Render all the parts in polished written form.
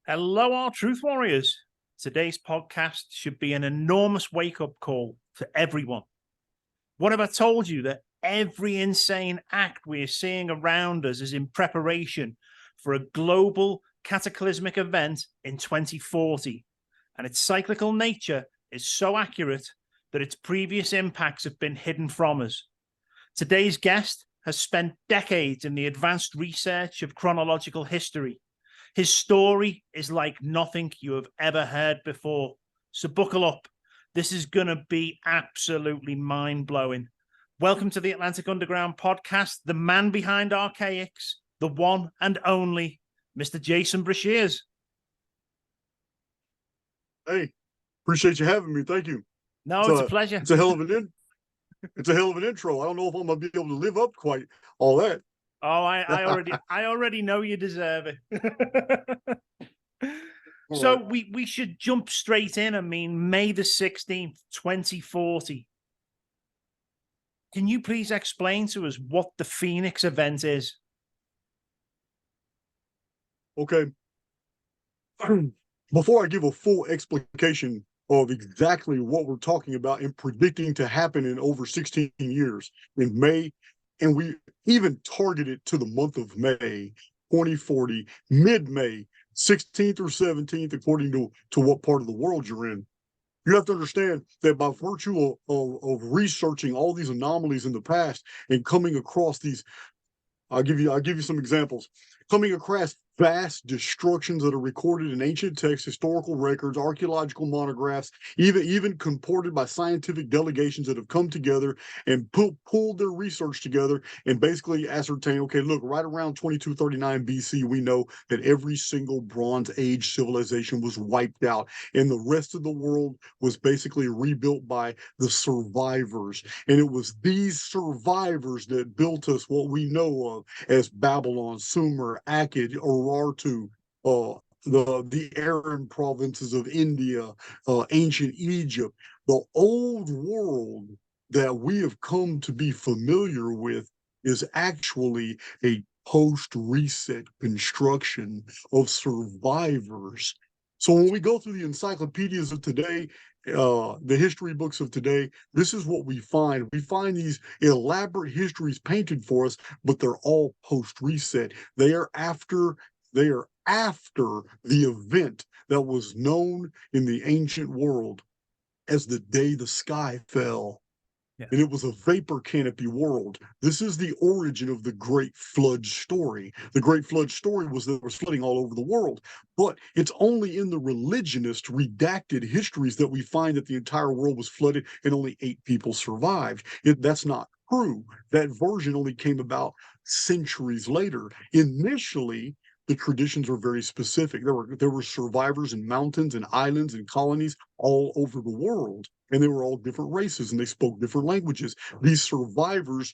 Hello, our truth warriors. Today's podcast should be an enormous wake-up call for everyone. What have I told you? That every insane act we are seeing around us is in preparation for a global cataclysmic event in 2040. And its cyclical nature is so accurate that its previous impacts have been hidden from us. Today's guest has spent decades in the advanced research of chronological history. His story is like nothing you have ever heard before. So buckle up. This is going to be absolutely mind-blowing. Welcome to the Atlantic Underground podcast, the man behind Archaix, the one and only Mr. Jason Breshears. Hey, appreciate you having me. Thank you. No, it's a pleasure. It's a hell of an intro. I don't know if I'm gonna be able to live up quite all that. Oh, I already know you deserve it. So we should jump straight in. I mean, May the 16th, 2040. Can you please explain to us what the Phoenix event is? Okay. Before I give a full explication of exactly what we're talking about and predicting to happen in over 16 years in May, and we even targeted to the month of May 2040, mid-May, 16th or 17th, according to what part of the world you're in. You have to understand that by virtue of researching all these anomalies in the past and coming across these, I'll give you some examples. Coming across vast destructions that are recorded in ancient texts, historical records, archaeological monographs, even comported by scientific delegations that have come together and pulled their research together and basically ascertain, okay, look, right around 2239 BC, we know that every single Bronze Age civilization was wiped out, and the rest of the world was basically rebuilt by the survivors. And it was these survivors that built us what we know of as Babylon, Sumer, Akkad, Urartu, the Aran provinces of India, ancient Egypt. The old world that we have come to be familiar with is actually a post-reset construction of survivors. So when we go through the encyclopedias of today, the history books of today, this is what we find. We find these elaborate histories painted for us, but they're all post-reset. They are after the event that was known in the ancient world as the day the sky fell. Yeah. And it was a vapor canopy world. This is the origin of the Great Flood story. The Great Flood story was that there was flooding all over the world, but it's only in the religionist redacted histories that we find that the entire world was flooded and only 8 people survived. That's not true. That version only came about centuries later. Initially, the traditions were very specific. There were survivors in mountains and islands and colonies all over the world, and they were all different races and they spoke different languages. These survivors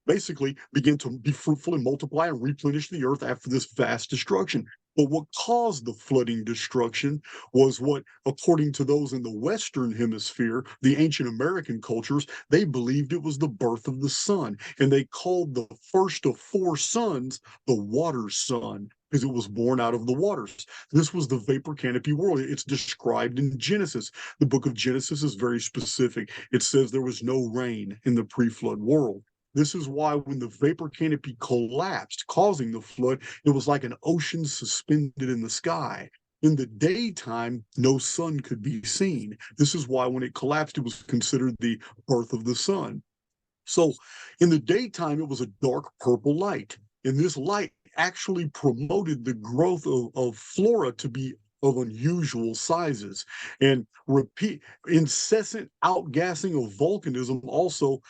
basically began to be fruitful and multiply and replenish the earth after this vast destruction. But what caused the flooding destruction was what, according to those in the Western Hemisphere, the ancient American cultures, they believed it was the birth of the sun. And they called the first of 4 suns the water sun, because it was born out of the waters. This was the vapor canopy world. It's described in Genesis. The book of Genesis is very specific. It says there was no rain in the pre-flood world. This is why when the vapor canopy collapsed, causing the flood, it was like an ocean suspended in the sky. In the daytime, no sun could be seen. This is why when it collapsed, it was considered the birth of the sun. So in the daytime, it was a dark purple light. And this light actually promoted the growth of flora to be of unusual sizes. And incessant outgassing of volcanism also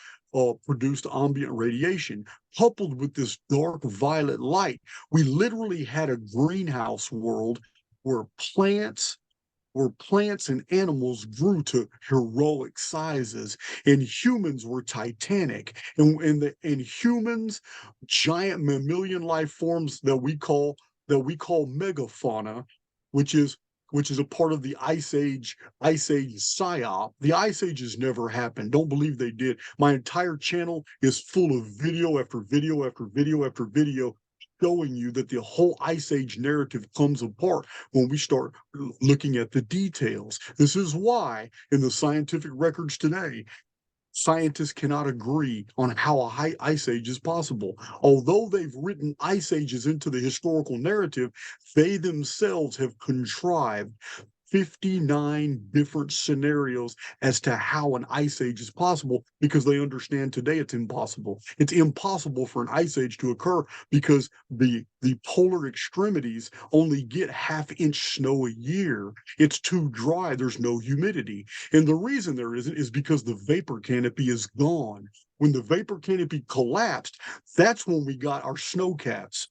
produced ambient radiation. Coupled with this dark violet light, we literally had a greenhouse world where plants and animals grew to heroic sizes, and humans were titanic. And humans, giant mammalian life forms that we call megafauna, which is a part of the Ice Age psyop. The Ice Age has never happened. Don't believe they did. My entire channel is full of video after video after video after video showing you that the whole Ice Age narrative comes apart when we start looking at the details. This is why in the scientific records today, scientists cannot agree on how a high ice age is possible. Although they've written ice ages into the historical narrative, they themselves have contrived 59 different scenarios as to how an ice age is possible, because they understand today it's impossible. It's impossible for an ice age to occur because the polar extremities only get half-inch snow a year. It's too dry. There's no humidity. And the reason there isn't is because the vapor canopy is gone. When the vapor canopy collapsed, that's when we got our snow caps.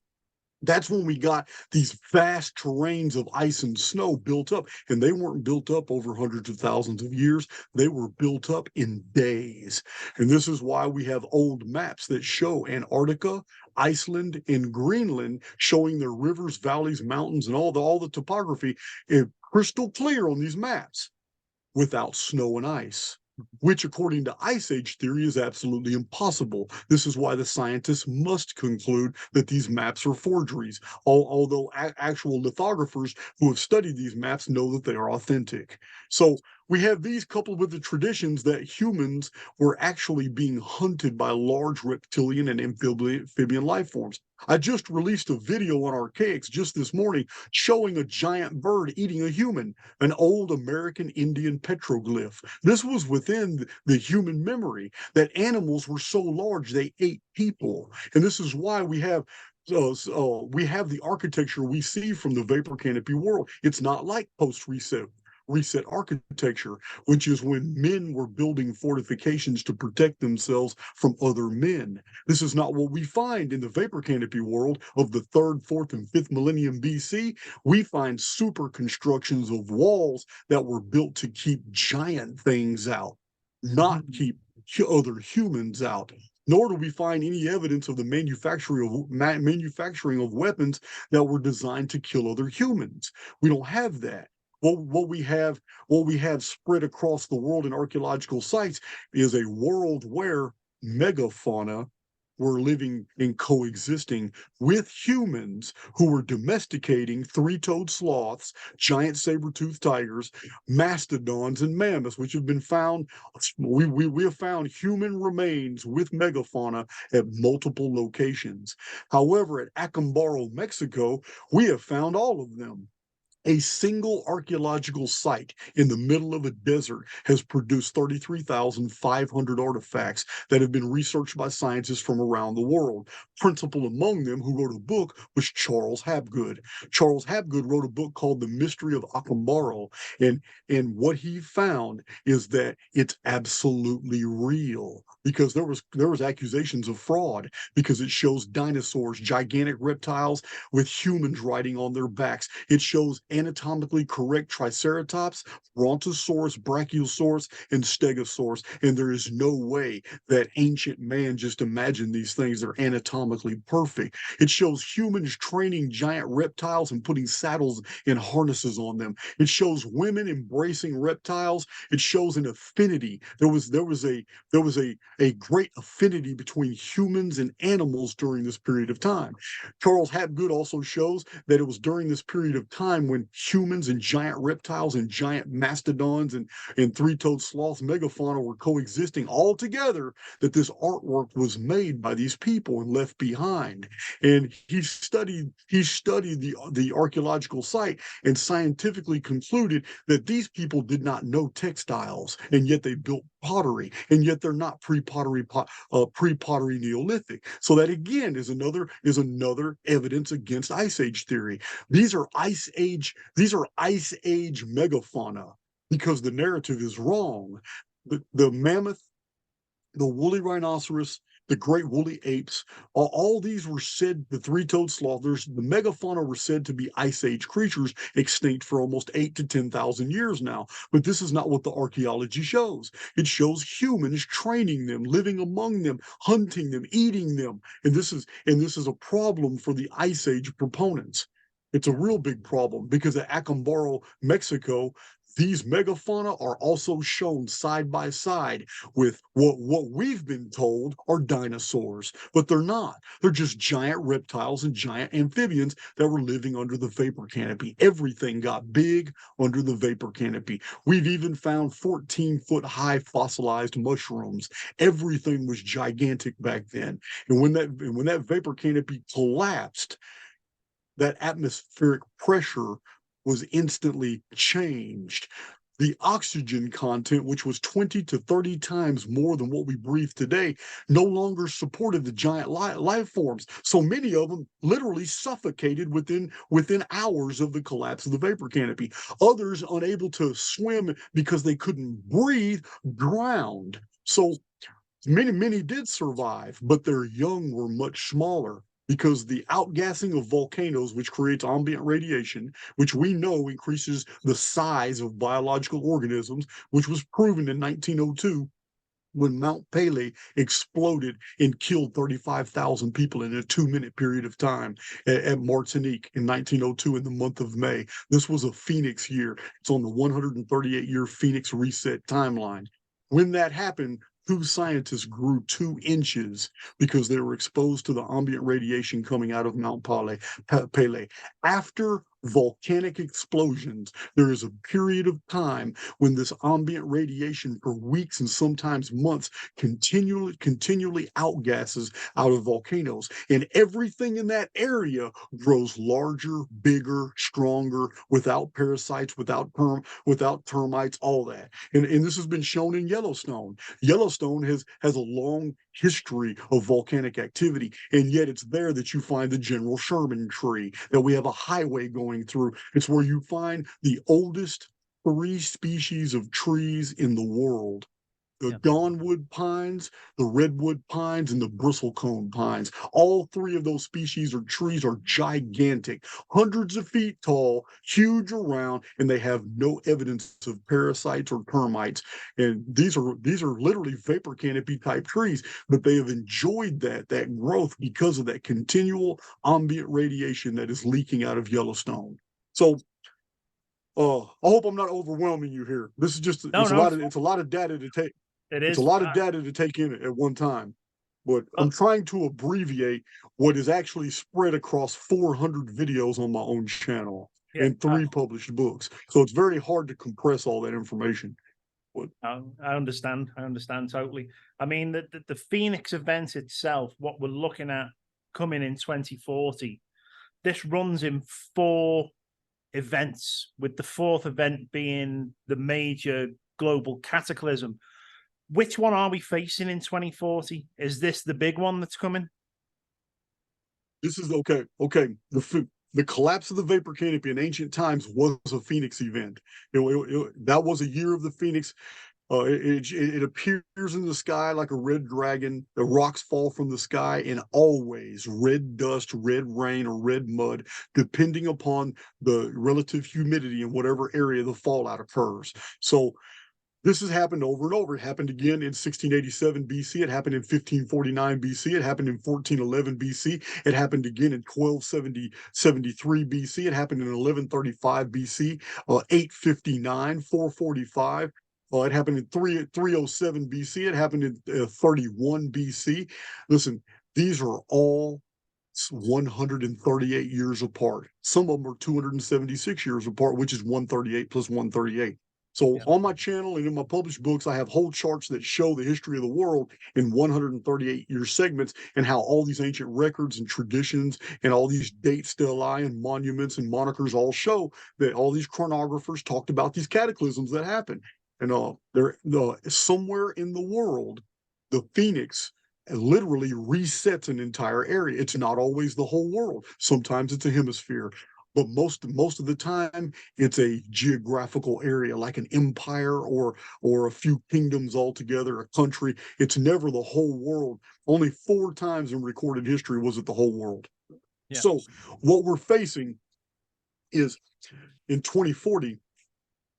That's when we got these vast terrains of ice and snow built up. And they weren't built up over hundreds of thousands of years. They were built up in days. And this is why we have old maps that show Antarctica, Iceland, and Greenland showing their rivers, valleys, mountains, and all the topography crystal clear on these maps without snow and ice, which according to Ice Age theory is absolutely impossible. This is why the scientists must conclude that these maps are forgeries, although actual lithographers who have studied these maps know that they are authentic. So we have these coupled with the traditions that humans were actually being hunted by large reptilian and amphibian life forms. I just released a video on Archaix just this morning showing a giant bird eating a human, an old American Indian petroglyph. This was within the human memory that animals were so large they ate people. And this is why we have the architecture we see from the vapor canopy world. It's not like post-reset architecture, which is when men were building fortifications to protect themselves from other men. This is not what we find in the vapor canopy world of the 3rd, 4th, and 5th millennium BC. We find super constructions of walls that were built to keep giant things out, not keep other humans out. Nor do we find any evidence of the manufacturing of weapons that were designed to kill other humans. We don't have that. What we have spread across the world in archaeological sites is a world where megafauna were living and coexisting with humans who were domesticating three-toed sloths, giant saber-toothed tigers, mastodons, and mammoths, which have been found. We have found human remains with megafauna at multiple locations. However, at Acambaro, Mexico, we have found all of them. A single archaeological site in the middle of a desert has produced 33,500 artifacts that have been researched by scientists from around the world. Principal among them who wrote a book was Charles Hapgood. Charles Hapgood wrote a book called The Mystery of Acambaro, and what he found is that it's absolutely real, because there was accusations of fraud, because it shows dinosaurs, gigantic reptiles with humans riding on their backs. It shows anatomically correct Triceratops, Brontosaurus, Brachiosaurus, and Stegosaurus. And there is no way that ancient man just imagined these things. They're anatomically perfect. It shows humans training giant reptiles and putting saddles and harnesses on them. It shows women embracing reptiles. It shows an affinity. There was a great affinity between humans and animals during this period of time. Charles Hapgood also shows that it was during this period of time when humans and giant reptiles and giant mastodons and three-toed sloths, megafauna were coexisting all together, that this artwork was made by these people and left behind. And he studied the archaeological site and scientifically concluded that these people did not know textiles, and yet they built pottery, and yet they're not pre-pottery Neolithic. So that again is another evidence against Ice Age theory. These are Ice Age megafauna, because the narrative is wrong. The mammoth, the woolly rhinoceros, the great woolly apes, all these were said, the three-toed slothers, the megafauna were said to be Ice Age creatures, extinct for almost 8 to 10,000 years now. But this is not what the archaeology shows. It shows humans training them, living among them, hunting them, eating them. And this is a problem for the Ice Age proponents. It's a real big problem, because at Acambaro, Mexico, these megafauna are also shown side by side with what we've been told are dinosaurs, but they're not. They're just giant reptiles and giant amphibians that were living under the vapor canopy. Everything got big under the vapor canopy. We've even found 14-foot high fossilized mushrooms. Everything was gigantic back then. And when that vapor canopy collapsed, that atmospheric pressure was instantly changed. The oxygen content, which was 20 to 30 times more than what we breathe today, no longer supported the giant life forms. So many of them literally suffocated within hours of the collapse of the vapor canopy. Others, unable to swim because they couldn't breathe, drowned. So many did survive, but their young were much smaller, because the outgassing of volcanoes, which creates ambient radiation, which we know increases the size of biological organisms, which was proven in 1902 when Mount Pelee exploded and killed 35,000 people in a 2-minute period of time at Martinique in 1902 in the month of May. This was a Phoenix year. It's on the 138-year Phoenix reset timeline. When that happened, 2 scientists grew 2 inches because they were exposed to the ambient radiation coming out of Mount Pelee. After volcanic explosions, there is a period of time when this ambient radiation for weeks and sometimes months continually outgasses out of volcanoes, and everything in that area grows larger, bigger, stronger, without parasites, without termites, all that. And this has been shown in Yellowstone. Yellowstone has a long history of volcanic activity, and yet it's there that you find the General Sherman tree, that we have a highway going through. It's where you find the oldest 3 species of trees in the world: the Dawnwood pines, the redwood pines, and the bristlecone pines. All 3 of those species or trees are gigantic, hundreds of feet tall, huge around, and they have no evidence of parasites or termites. And these are literally vapor canopy type trees, but they have enjoyed that growth because of that continual ambient radiation that is leaking out of Yellowstone. So I hope I'm not overwhelming you here. This is just it's a lot of data to take. It's a lot of data to take in at one time, but I'm trying to abbreviate what is actually spread across 400 videos on my own channel and 3 published books. So it's very hard to compress all that information. But I understand totally. I mean, the Phoenix event itself, what we're looking at coming in 2040, this runs in 4 events, with the 4th event being the major global cataclysm. Which one are we facing in 2040? Is this the big one that's coming? This is okay. The collapse of the vapor canopy in ancient times was a Phoenix event. That was a year of the Phoenix. It appears in the sky like a red dragon. The rocks fall from the sky, and always red dust, red rain, or red mud, depending upon the relative humidity in whatever area the fallout occurs. So this has happened over and over. It happened again in 1687 BC. It happened in 1549 BC. It happened in 1411 BC. It happened again in 1273 BC. It happened in 1135 BC, 859, 445. It happened in 307 BC. It happened in 31 BC. Listen, these are all 138 years apart. Some of them are 276 years apart, which is 138 plus 138. So on my channel and in my published books, I have whole charts that show the history of the world in 138-year segments, and how all these ancient records and traditions and all these dates still lie, and monuments and monikers all show that all these chronographers talked about these cataclysms that happened. And they're somewhere in the world, the Phoenix literally resets an entire area. It's not always the whole world. Sometimes it's a hemisphere. But most of the time, it's a geographical area, like an empire or a few kingdoms altogether, a country. It's never the whole world. Only 4 times in recorded history was it the whole world. Yeah. So what we're facing is in 2040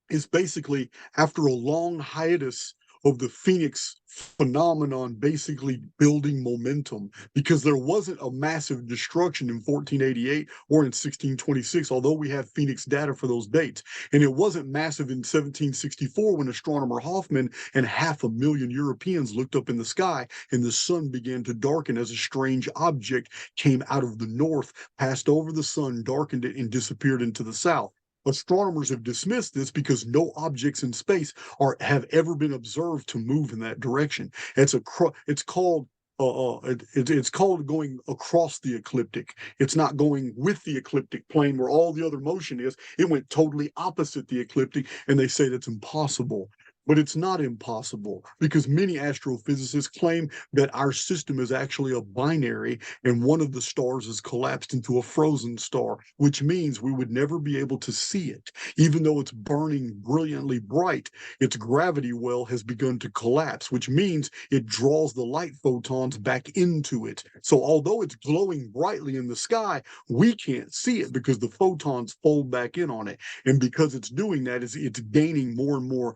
is basically, after a long hiatus of the Phoenix phenomenon basically building momentum, because there wasn't a massive destruction in 1488 or in 1626, although we have Phoenix data for those dates. And it wasn't massive in 1764 when astronomer Hoffman and 500,000 Europeans looked up in the sky and the sun began to darken as a strange object came out of the north, passed over the sun, darkened it, and disappeared into the south. Astronomers have dismissed this because no objects in space have ever been observed to move in that direction. It's called it's called going across the ecliptic. It's not going with the ecliptic plane where all the other motion is. It went totally opposite the ecliptic, and they say that's impossible. But it's not impossible, because many astrophysicists claim that our system is actually a binary and one of the stars has collapsed into a frozen star, which means we would never be able to see it. Even though it's burning brilliantly bright, its gravity well has begun to collapse, which means it draws the light photons back into it. So although it's glowing brightly in the sky, we can't see it because the photons fold back in on it. And because it's doing that, it's gaining more and more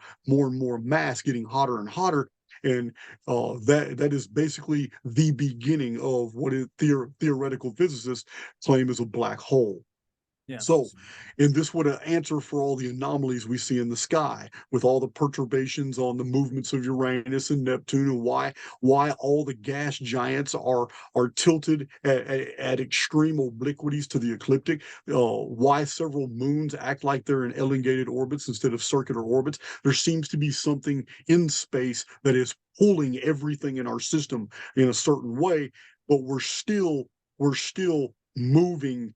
mass, getting hotter and hotter, and that is basically the beginning of what theoretical physicists claim is a black hole. Yeah. So, and this would answer for all the anomalies we see in the sky, with all the perturbations on the movements of Uranus and Neptune, and why all the gas giants are tilted at extreme obliquities to the ecliptic, why several moons act like they're in elongated orbits instead of circular orbits. There seems to be something in space that is pulling everything in our system in a certain way, but we're still moving,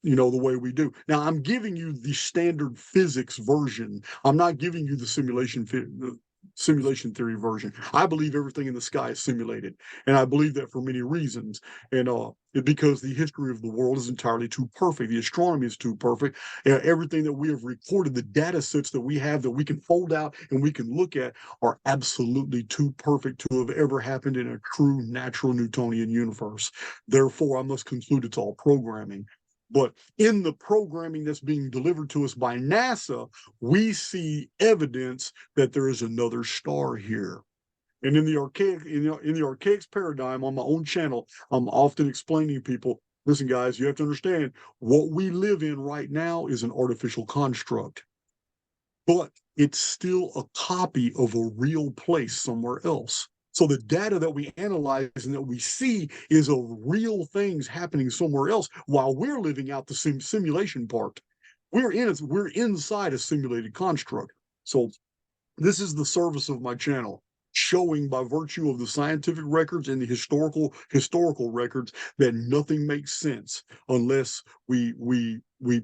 the way we do. Now, I'm giving you the standard physics version. I'm not giving you the simulation theory version. I believe everything in the sky is simulated, and I believe that for many reasons. And because the history of the world is entirely too perfect. The astronomy is too perfect. Everything that we have recorded, the data sets that we have that we can fold out and we can look at, are absolutely too perfect to have ever happened in a true natural Newtonian universe. Therefore, I must conclude it's all programming. But in the programming that's being delivered to us by NASA, we see evidence that there is another star here. And in the Archaix paradigm on my own channel, I'm often explaining to people, listen, guys, you have to understand what we live in right now is an artificial construct, but it's still a copy of a real place somewhere else. So the data that we analyze and that we see is of real things happening somewhere else while we're living out the simulation part. We're inside a simulated construct. So this is the service of my channel, showing by virtue of the scientific records and the historical records that nothing makes sense unless we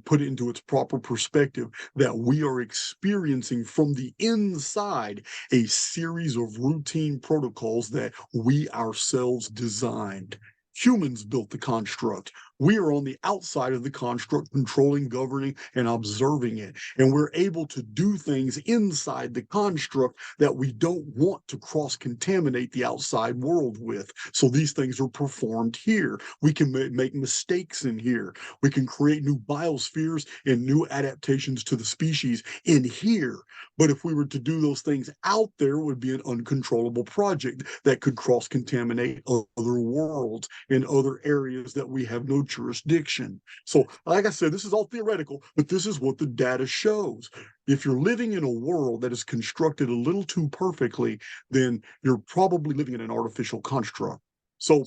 put it into its proper perspective, that we are experiencing from the inside a series of routine protocols that we ourselves designed. Humans built the construct. We are on the outside of the construct, controlling, governing, and observing it. And we're able to do things inside the construct that we don't want to cross-contaminate the outside world with. So these things are performed here. We can make mistakes in here. We can create new biospheres and new adaptations to the species in here. But if we were to do those things out there, it would be an uncontrollable project that could cross-contaminate other worlds in other areas that we have no jurisdiction. So, like I said, this is all theoretical, but this is what the data shows. If you're living in a world that is constructed a little too perfectly, then you're probably living in an artificial construct. So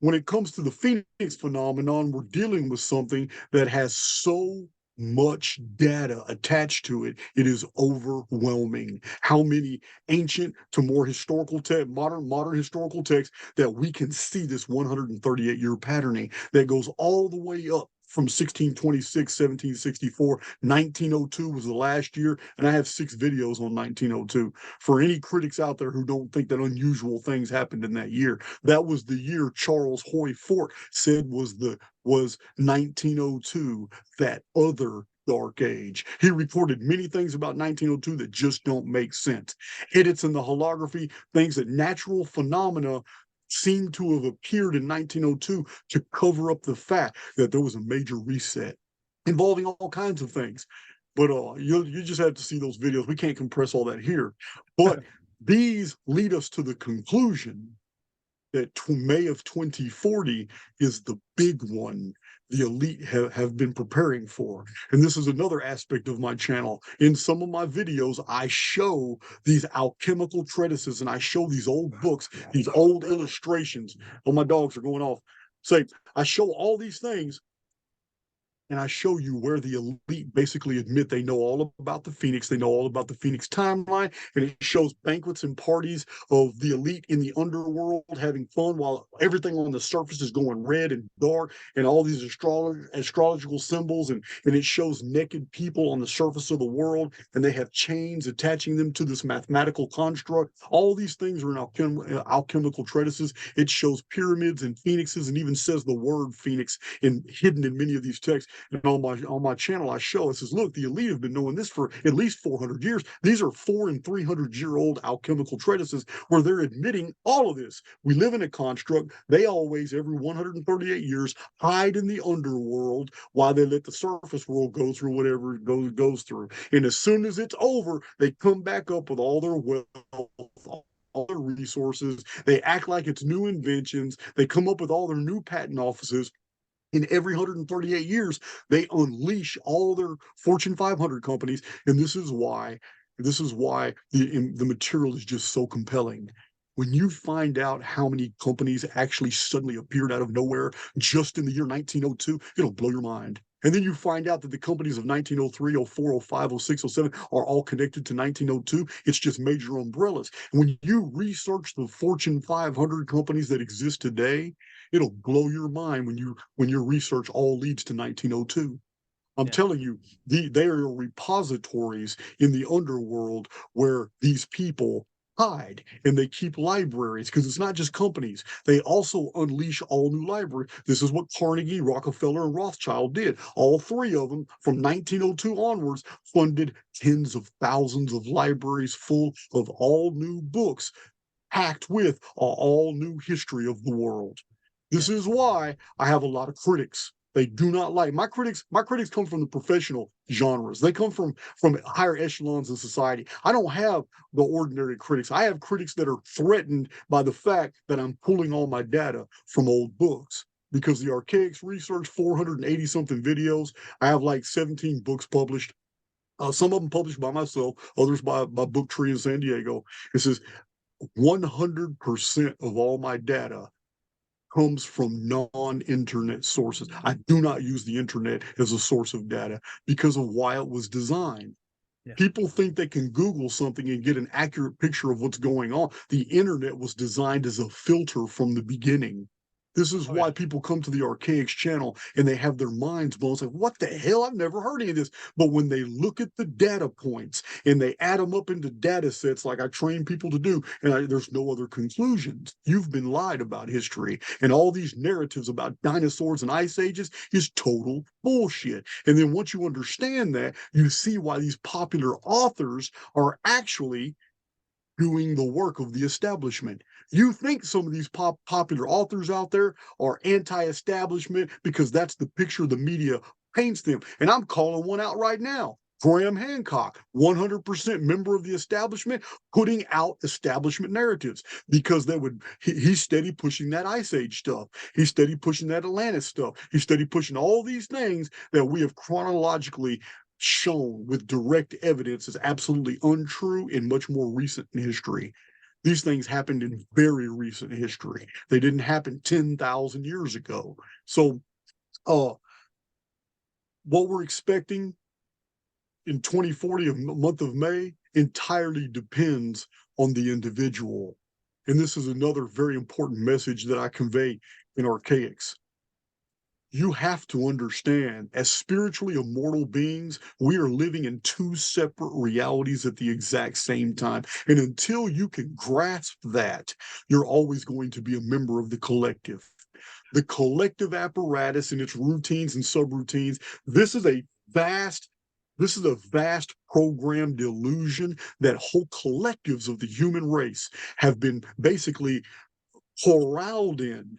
when it comes to the Phoenix phenomenon, we're dealing with something that has so much data attached to it. It is overwhelming how many ancient to more historical modern historical texts that we can see this 138-year patterning that goes all the way up from 1626, 1764, 1902 was the last year, and I have 6 videos on 1902. For any critics out there who don't think that unusual things happened in that year, that was the year Charles Hoy Fort said was 1902, that other dark age. He reported many things about 1902 that just don't make sense. Edits in the holography, things that natural phenomena seem to have appeared in 1902 to cover up the fact that there was a major reset involving all kinds of things. But you just have to see those videos. We can't compress all that here. But These lead us to the conclusion that May of 2040 is the big one the elite have been preparing for. And this is another aspect of my channel. In some of my videos, I show these alchemical treatises and I show these old books, these old illustrations. Oh, my dogs are going off. Say, I show all these things and I show you where the elite basically admit they know all about the Phoenix. They know all about the Phoenix timeline, and it shows banquets and parties of the elite in the underworld having fun while everything on the surface is going red and dark, and all these astrological symbols, and it shows naked people on the surface of the world, and they have chains attaching them to this mathematical construct. All these things are in alchemical treatises. It shows pyramids and phoenixes, and even says the word phoenix hidden in many of these texts. And on my channel, I show it says, look, the elite have been knowing this for at least 400 years. These are 400- and 300-year-old alchemical treatises where they're admitting all of this. We live in a construct. They always, every 138 years, hide in the underworld while they let the surface world go through whatever it goes through. And as soon as it's over, they come back up with all their wealth, all their resources. They act like it's new inventions. They come up with all their new patent offices. In every 138 years, they unleash all their Fortune 500 companies, and this is why the material is just so compelling. When you find out how many companies actually suddenly appeared out of nowhere just in the year 1902, it'll blow your mind. And then you find out that the companies of 1903, 04, 05, 06, 07 are all connected to 1902. It's just major umbrellas. And when you research the Fortune 500 companies that exist today, it'll blow your mind when your research all leads to 1902. I'm telling you, they are repositories in the underworld where these people hide, and they keep libraries, because it's not just companies. They also unleash all new libraries. This is what Carnegie, Rockefeller, and Rothschild did. All three of them from 1902 onwards funded tens of thousands of libraries full of all new books packed with all new history of the world. This is why I have a lot of critics. They do not like my critics. My critics come from the professional genres. They come from higher echelons in society. I don't have the ordinary critics. I have critics that are threatened by the fact that I'm pulling all my data from old books, because the Archaix research, 480 something videos. I have like 17 books published. Some of them published by myself, others by Booktree in San Diego. It says 100% of all my data comes from non-internet sources. I do not use the internet as a source of data because of why it was designed. Yeah. People think they can Google something and get an accurate picture of what's going on. The internet was designed as a filter from the beginning. This is why people come to the Archaix channel and they have their minds blown. It's like, what the hell? I've never heard any of this. But when they look at the data points and they add them up into data sets like I train people to do, and there's no other conclusions. You've been lied about history. And all these narratives about dinosaurs and ice ages is total bullshit. And then once you understand that, you see why these popular authors are actually doing the work of the establishment. You think some of these popular authors out there are anti-establishment because that's the picture the media paints them. And I'm calling one out right now. Graham Hancock, 100% member of the establishment, putting out establishment narratives because he's steady pushing that Ice Age stuff. He's steady pushing that alienness stuff. He's steady pushing all these things that we have chronologically shown with direct evidence is absolutely untrue and much more recent in history. These things happened in very recent history. They didn't happen 10,000 years ago. So what we're expecting in 2040, of month of May, entirely depends on the individual. And this is another very important message that I convey in Archaix. You have to understand, as spiritually immortal beings, we are living in two separate realities at the exact same time. And until you can grasp that, you're always going to be a member of the collective. The collective apparatus and its routines and subroutines, this is a vast programmed illusion that whole collectives of the human race have been basically corralled in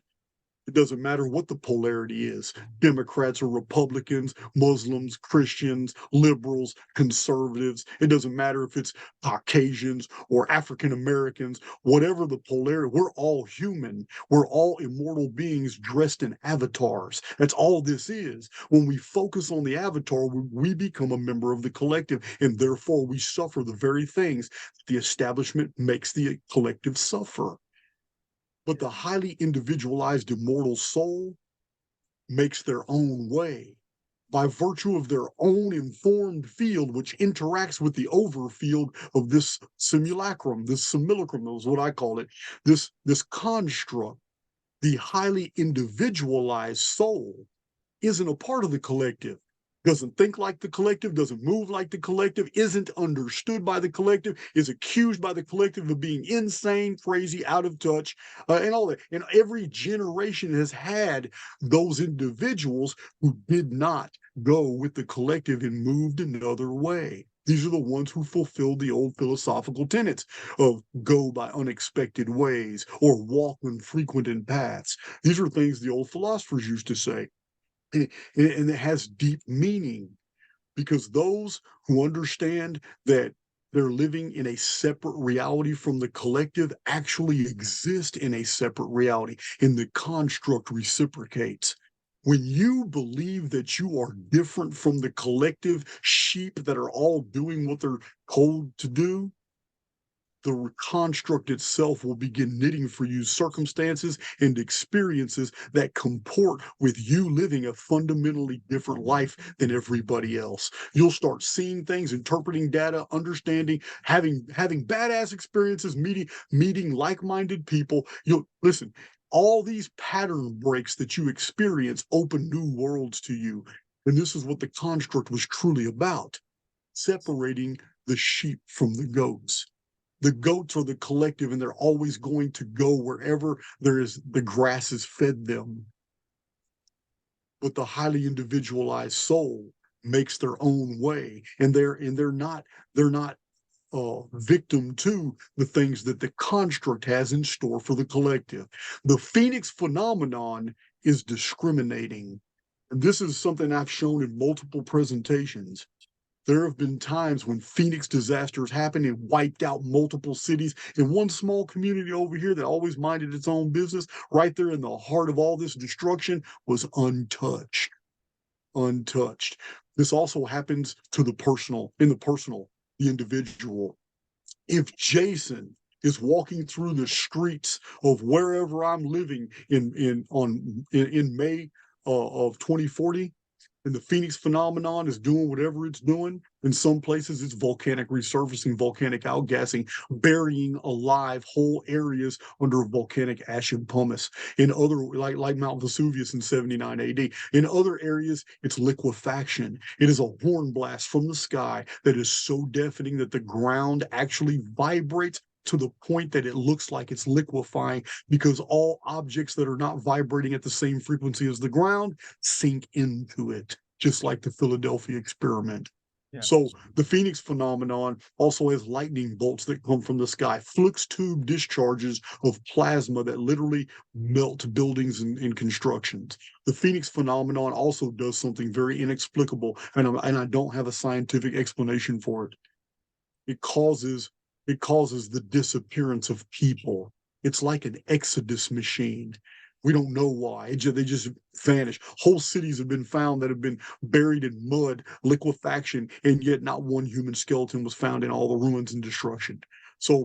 It doesn't matter what the polarity is, Democrats or Republicans, Muslims, Christians, liberals, conservatives. It doesn't matter if it's Caucasians or African Americans, whatever the polarity, we're all human. We're all immortal beings dressed in avatars. That's all this is. When we focus on the avatar, we become a member of the collective, and therefore we suffer the very things that the establishment makes the collective suffer. But the highly individualized immortal soul makes their own way by virtue of their own informed field, which interacts with the overfield of this simulacrum, this simulacrum is what I call it, this construct. The highly individualized soul isn't a part of the collective, doesn't think like the collective, doesn't move like the collective, isn't understood by the collective, is accused by the collective of being insane, crazy, out of touch, and all that. And every generation has had those individuals who did not go with the collective and moved another way. These are the ones who fulfilled the old philosophical tenets of go by unexpected ways or walk unfrequented paths. These are things the old philosophers used to say. And it has deep meaning, because those who understand that they're living in a separate reality from the collective actually exist in a separate reality, and the construct reciprocates. When you believe that you are different from the collective sheep that are all doing what they're told to do, the construct itself will begin knitting for you circumstances and experiences that comport with you living a fundamentally different life than everybody else. You'll start seeing things, interpreting data, understanding, having badass experiences, meeting like-minded people. You'll listen, all these pattern breaks that you experience open new worlds to you. And this is what the construct was truly about: separating the sheep from the goats. The goats are the collective, and they're always going to go wherever the grass is fed them. But the highly individualized soul makes their own way, and they're not victim to the things that the construct has in store for the collective. The Phoenix phenomenon is discriminating, and this is something I've shown in multiple presentations. There have been times when Phoenix disasters happened and wiped out multiple cities, and one small community over here that always minded its own business, right there in the heart of all this destruction, was untouched. Untouched. This also happens to the personal, the individual. If Jason is walking through the streets of wherever I'm living in May of 2040, and the Phoenix phenomenon is doing whatever it's doing. In some places, it's volcanic resurfacing, volcanic outgassing, burying alive whole areas under volcanic ash and pumice. In other, like Mount Vesuvius in 79 AD. In other areas, it's liquefaction. It is a horn blast from the sky that is so deafening that the ground actually vibrates to the point that it looks like it's liquefying, because all objects that are not vibrating at the same frequency as the ground sink into it, just like the Philadelphia experiment. Yeah. So the Phoenix phenomenon also has lightning bolts that come from the sky, flux tube discharges of plasma that literally melt buildings and constructions. The Phoenix phenomenon also does something very inexplicable, and I don't have a scientific explanation for it. It causes the disappearance of people. It's like an exodus machine. We don't know why. They just vanish. Whole cities have been found that have been buried in mud, liquefaction, and yet not one human skeleton was found in all the ruins and destruction. So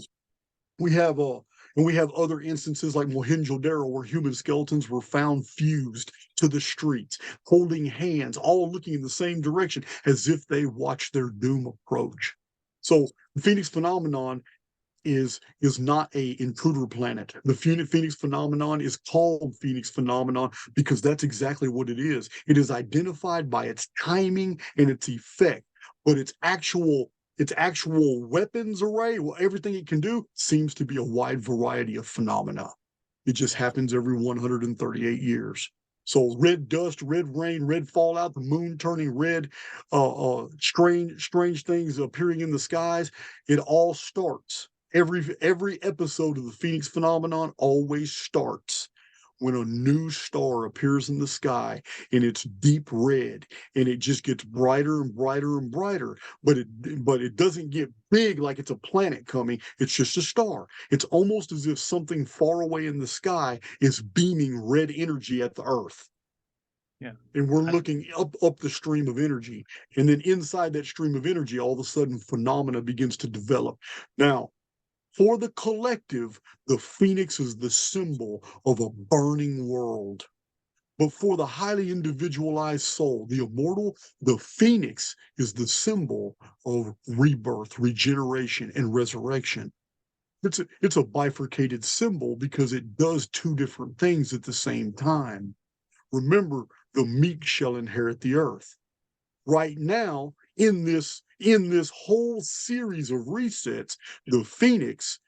we have other instances like Mohenjo-Daro, where human skeletons were found fused to the streets, holding hands, all looking in the same direction as if they watched their doom approach. So the Phoenix phenomenon is not a intruder planet. The Phoenix phenomenon is called Phoenix phenomenon because that's exactly what it is. It is identified by its timing and its effect, but its actual weapons array, well, everything it can do, seems to be a wide variety of phenomena. It just happens every 138 years. So red dust, red rain, red fallout, the moon turning red, strange things appearing in the skies. It all starts. Every episode of the Phoenix phenomenon always starts when a new star appears in the sky and it's deep red and it just gets brighter and brighter and brighter, but it doesn't get big like it's a planet coming. It's just a star. It's almost as if something far away in the sky is beaming red energy at the Earth. Yeah. And we're looking up the stream of energy. And then inside that stream of energy, all of a sudden phenomena begins to develop. Now, for the collective, the phoenix is the symbol of a burning world. But for the highly individualized soul, the immortal, the phoenix is the symbol of rebirth, regeneration, and resurrection. It's a bifurcated symbol because it does two different things at the same time. Remember, the meek shall inherit the earth. Right now, in this whole series of resets, the phoenix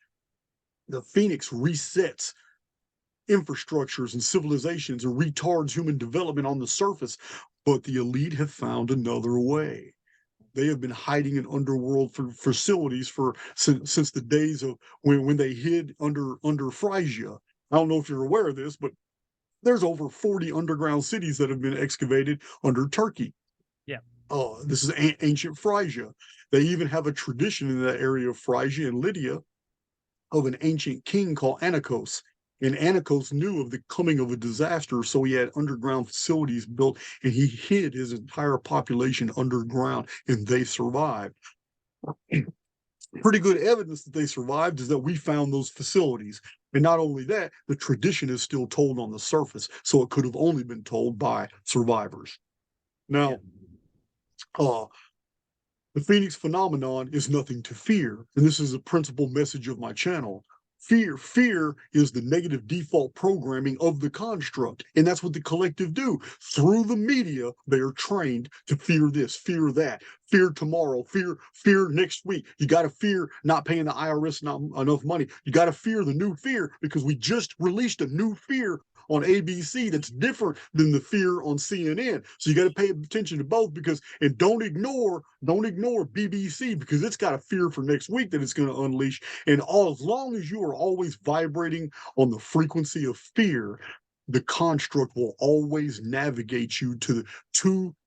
resets infrastructures and civilizations and retards human development on the surface, but the elite have found another way. They have been hiding in underworld facilities since the days of when they hid under Phrygia. I don't know if you're aware of this, but there's over 40 underground cities that have been excavated under Turkey. Yeah. This is ancient Phrygia. They even have a tradition in that area of Phrygia and Lydia of an ancient king called Archaix. And Archaix knew of the coming of a disaster, so he had underground facilities built, and he hid his entire population underground, and they survived. Pretty good evidence that they survived is that we found those facilities. And not only that, the tradition is still told on the surface, so it could have only been told by survivors. Now, the Phoenix phenomenon is nothing to fear, and this is a principal message of my channel. Fear is the negative default programming of the construct, and that's what the collective do. Through the media, they are trained to fear this, fear that, fear tomorrow, fear next week. You got to fear not paying the IRS not enough money. You got to fear the new fear because we just released a new fear on ABC that's different than the fear on CNN. So you got to pay attention to both and don't ignore BBC because it's got a fear for next week that it's going to unleash. And as long as you are always vibrating on the frequency of fear, the construct will always navigate you to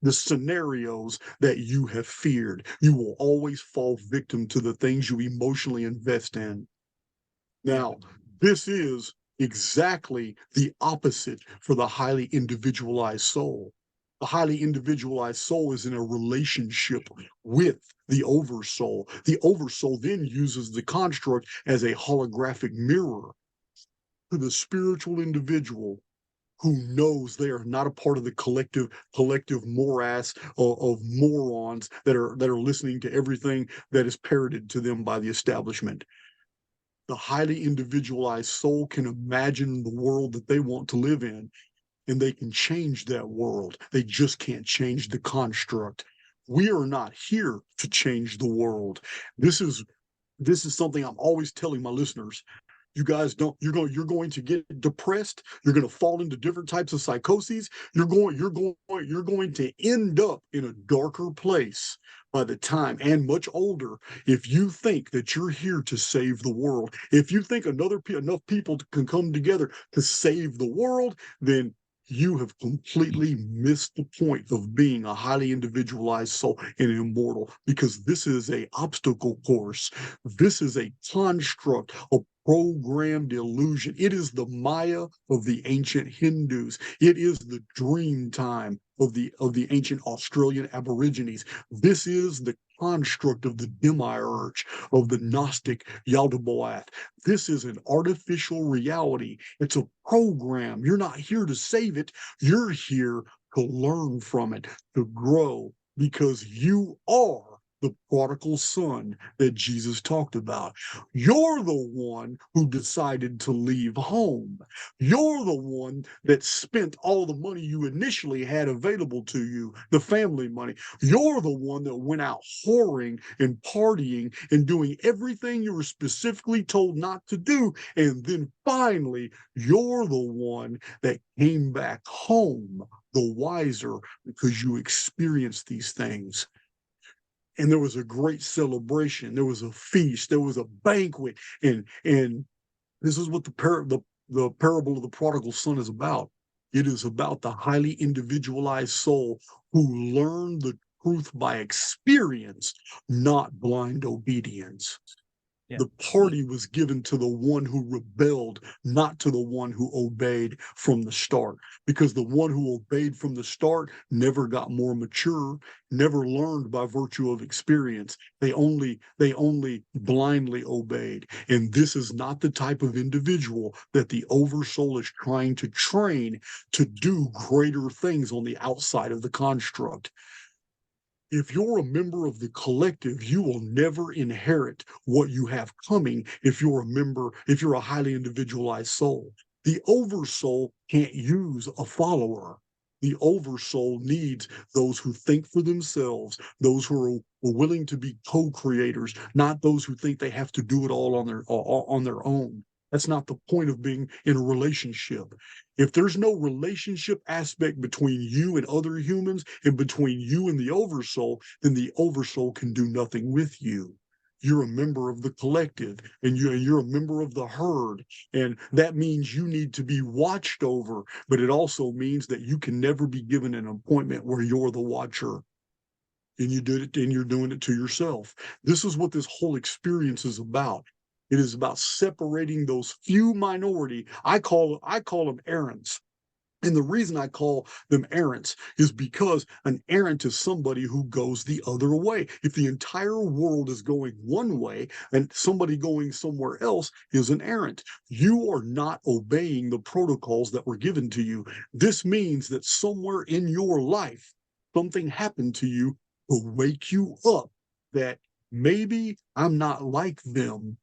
the scenarios that you have feared. You will always fall victim to the things you emotionally invest in. Now, this is exactly the opposite for the highly individualized soul. The highly individualized soul is in a relationship with the oversoul. The oversoul then uses the construct as a holographic mirror to the spiritual individual who knows they are not a part of the collective morass of morons that are listening to everything that is parroted to them by the establishment. The highly individualized soul can imagine the world that they want to live in, and they can change that world. They just can't change the construct. We are not here to change the world. This is something I'm always telling my listeners. You guys don't, you're going to get depressed. You're going to fall into different types of psychoses. You're going to end up in a darker place by the time, and much older, if you think that you're here to save the world. If you think enough people can come together to save the world, then you have completely missed the point of being a highly individualized soul and immortal, because this is a obstacle course. This is a construct, a programmed illusion. It is the Maya of the ancient Hindus. It is the dream time of the ancient Australian Aborigines. This is the construct of the demiurge of the Gnostic Yaldabaoth. This is an artificial reality. It's a program. You're not here to save it. You're here to learn from it, to grow, because you are the prodigal son that Jesus talked about. You're the one who decided to leave home. You're the one that spent all the money you initially had available to you, the family money. You're the one that went out whoring and partying and doing everything you were specifically told not to do. And then finally, you're the one that came back home, the wiser, because you experienced these things. And there was a great celebration. There was a feast. There was a banquet. And this is what the the parable of the prodigal son is about. It is about the highly individualized soul who learned the truth by experience, not blind obedience. Yeah. The party was given to the one who rebelled, not to the one who obeyed from the start. Because the one who obeyed from the start never got more mature, never learned by virtue of experience. They only blindly obeyed. And this is not the type of individual that the oversoul is trying to train to do greater things on the outside of the construct. If you're a member of the collective, you will never inherit what you have coming if you're a member, if you're a highly individualized soul. The oversoul can't use a follower. The oversoul needs those who think for themselves, those who are willing to be co-creators, not those who think they have to do it all on their own. That's not the point of being in a relationship. If there's no relationship aspect between you and other humans and between you and the oversoul, then the oversoul can do nothing with you. You're a member of the collective, and you're a member of the herd, and that means you need to be watched over, but it also means that you can never be given an appointment where you're the watcher. And you did it, and you're doing it to yourself. This is what this whole experience is about. It is about separating those few minority. I call them errants. And the reason I call them errants is because an errant is somebody who goes the other way. If the entire world is going one way and somebody going somewhere else is an errant, you are not obeying the protocols that were given to you. This means that somewhere in your life, something happened to you to wake you up that maybe I'm not like them.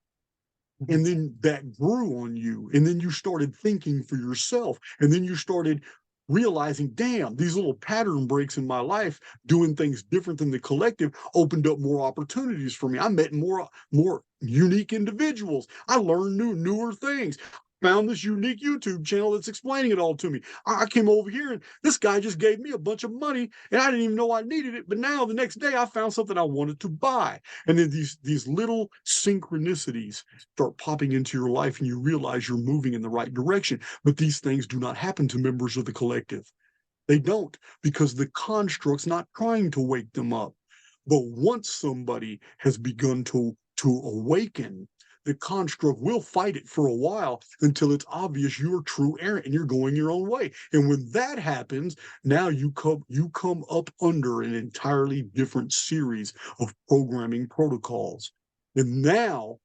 And then that grew on you. And then you started thinking for yourself. And then you started realizing, damn, these little pattern breaks in my life, doing things different than the collective, opened up more opportunities for me. I met more unique individuals. I learned newer things. Found this unique YouTube channel that's explaining it all to me. I came over here and this guy just gave me a bunch of money and I didn't even know I needed it. But now the next day I found something I wanted to buy. And then these little synchronicities start popping into your life and you realize you're moving in the right direction. But these things do not happen to members of the collective. They don't, because the construct's not trying to wake them up. But once somebody has begun to awaken, the construct will fight it for a while until it's obvious you're true errant and you're going your own way. And when that happens, now you come up under an entirely different series of programming protocols. And now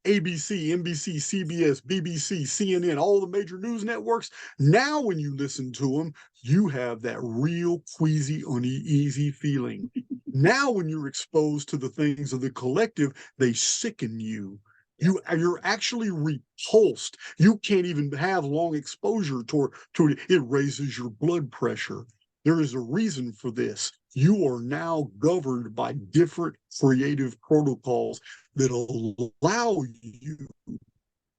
ABC, NBC, CBS, BBC, CNN, all the major news networks, now when you listen to them, you have that real queasy, uneasy feeling. Now when you're exposed to the things of the collective, they sicken you. You're actually repulsed. You can't even have long exposure toward it. It raises your blood pressure. There is a reason for this. You are now governed by different creative protocols that allow you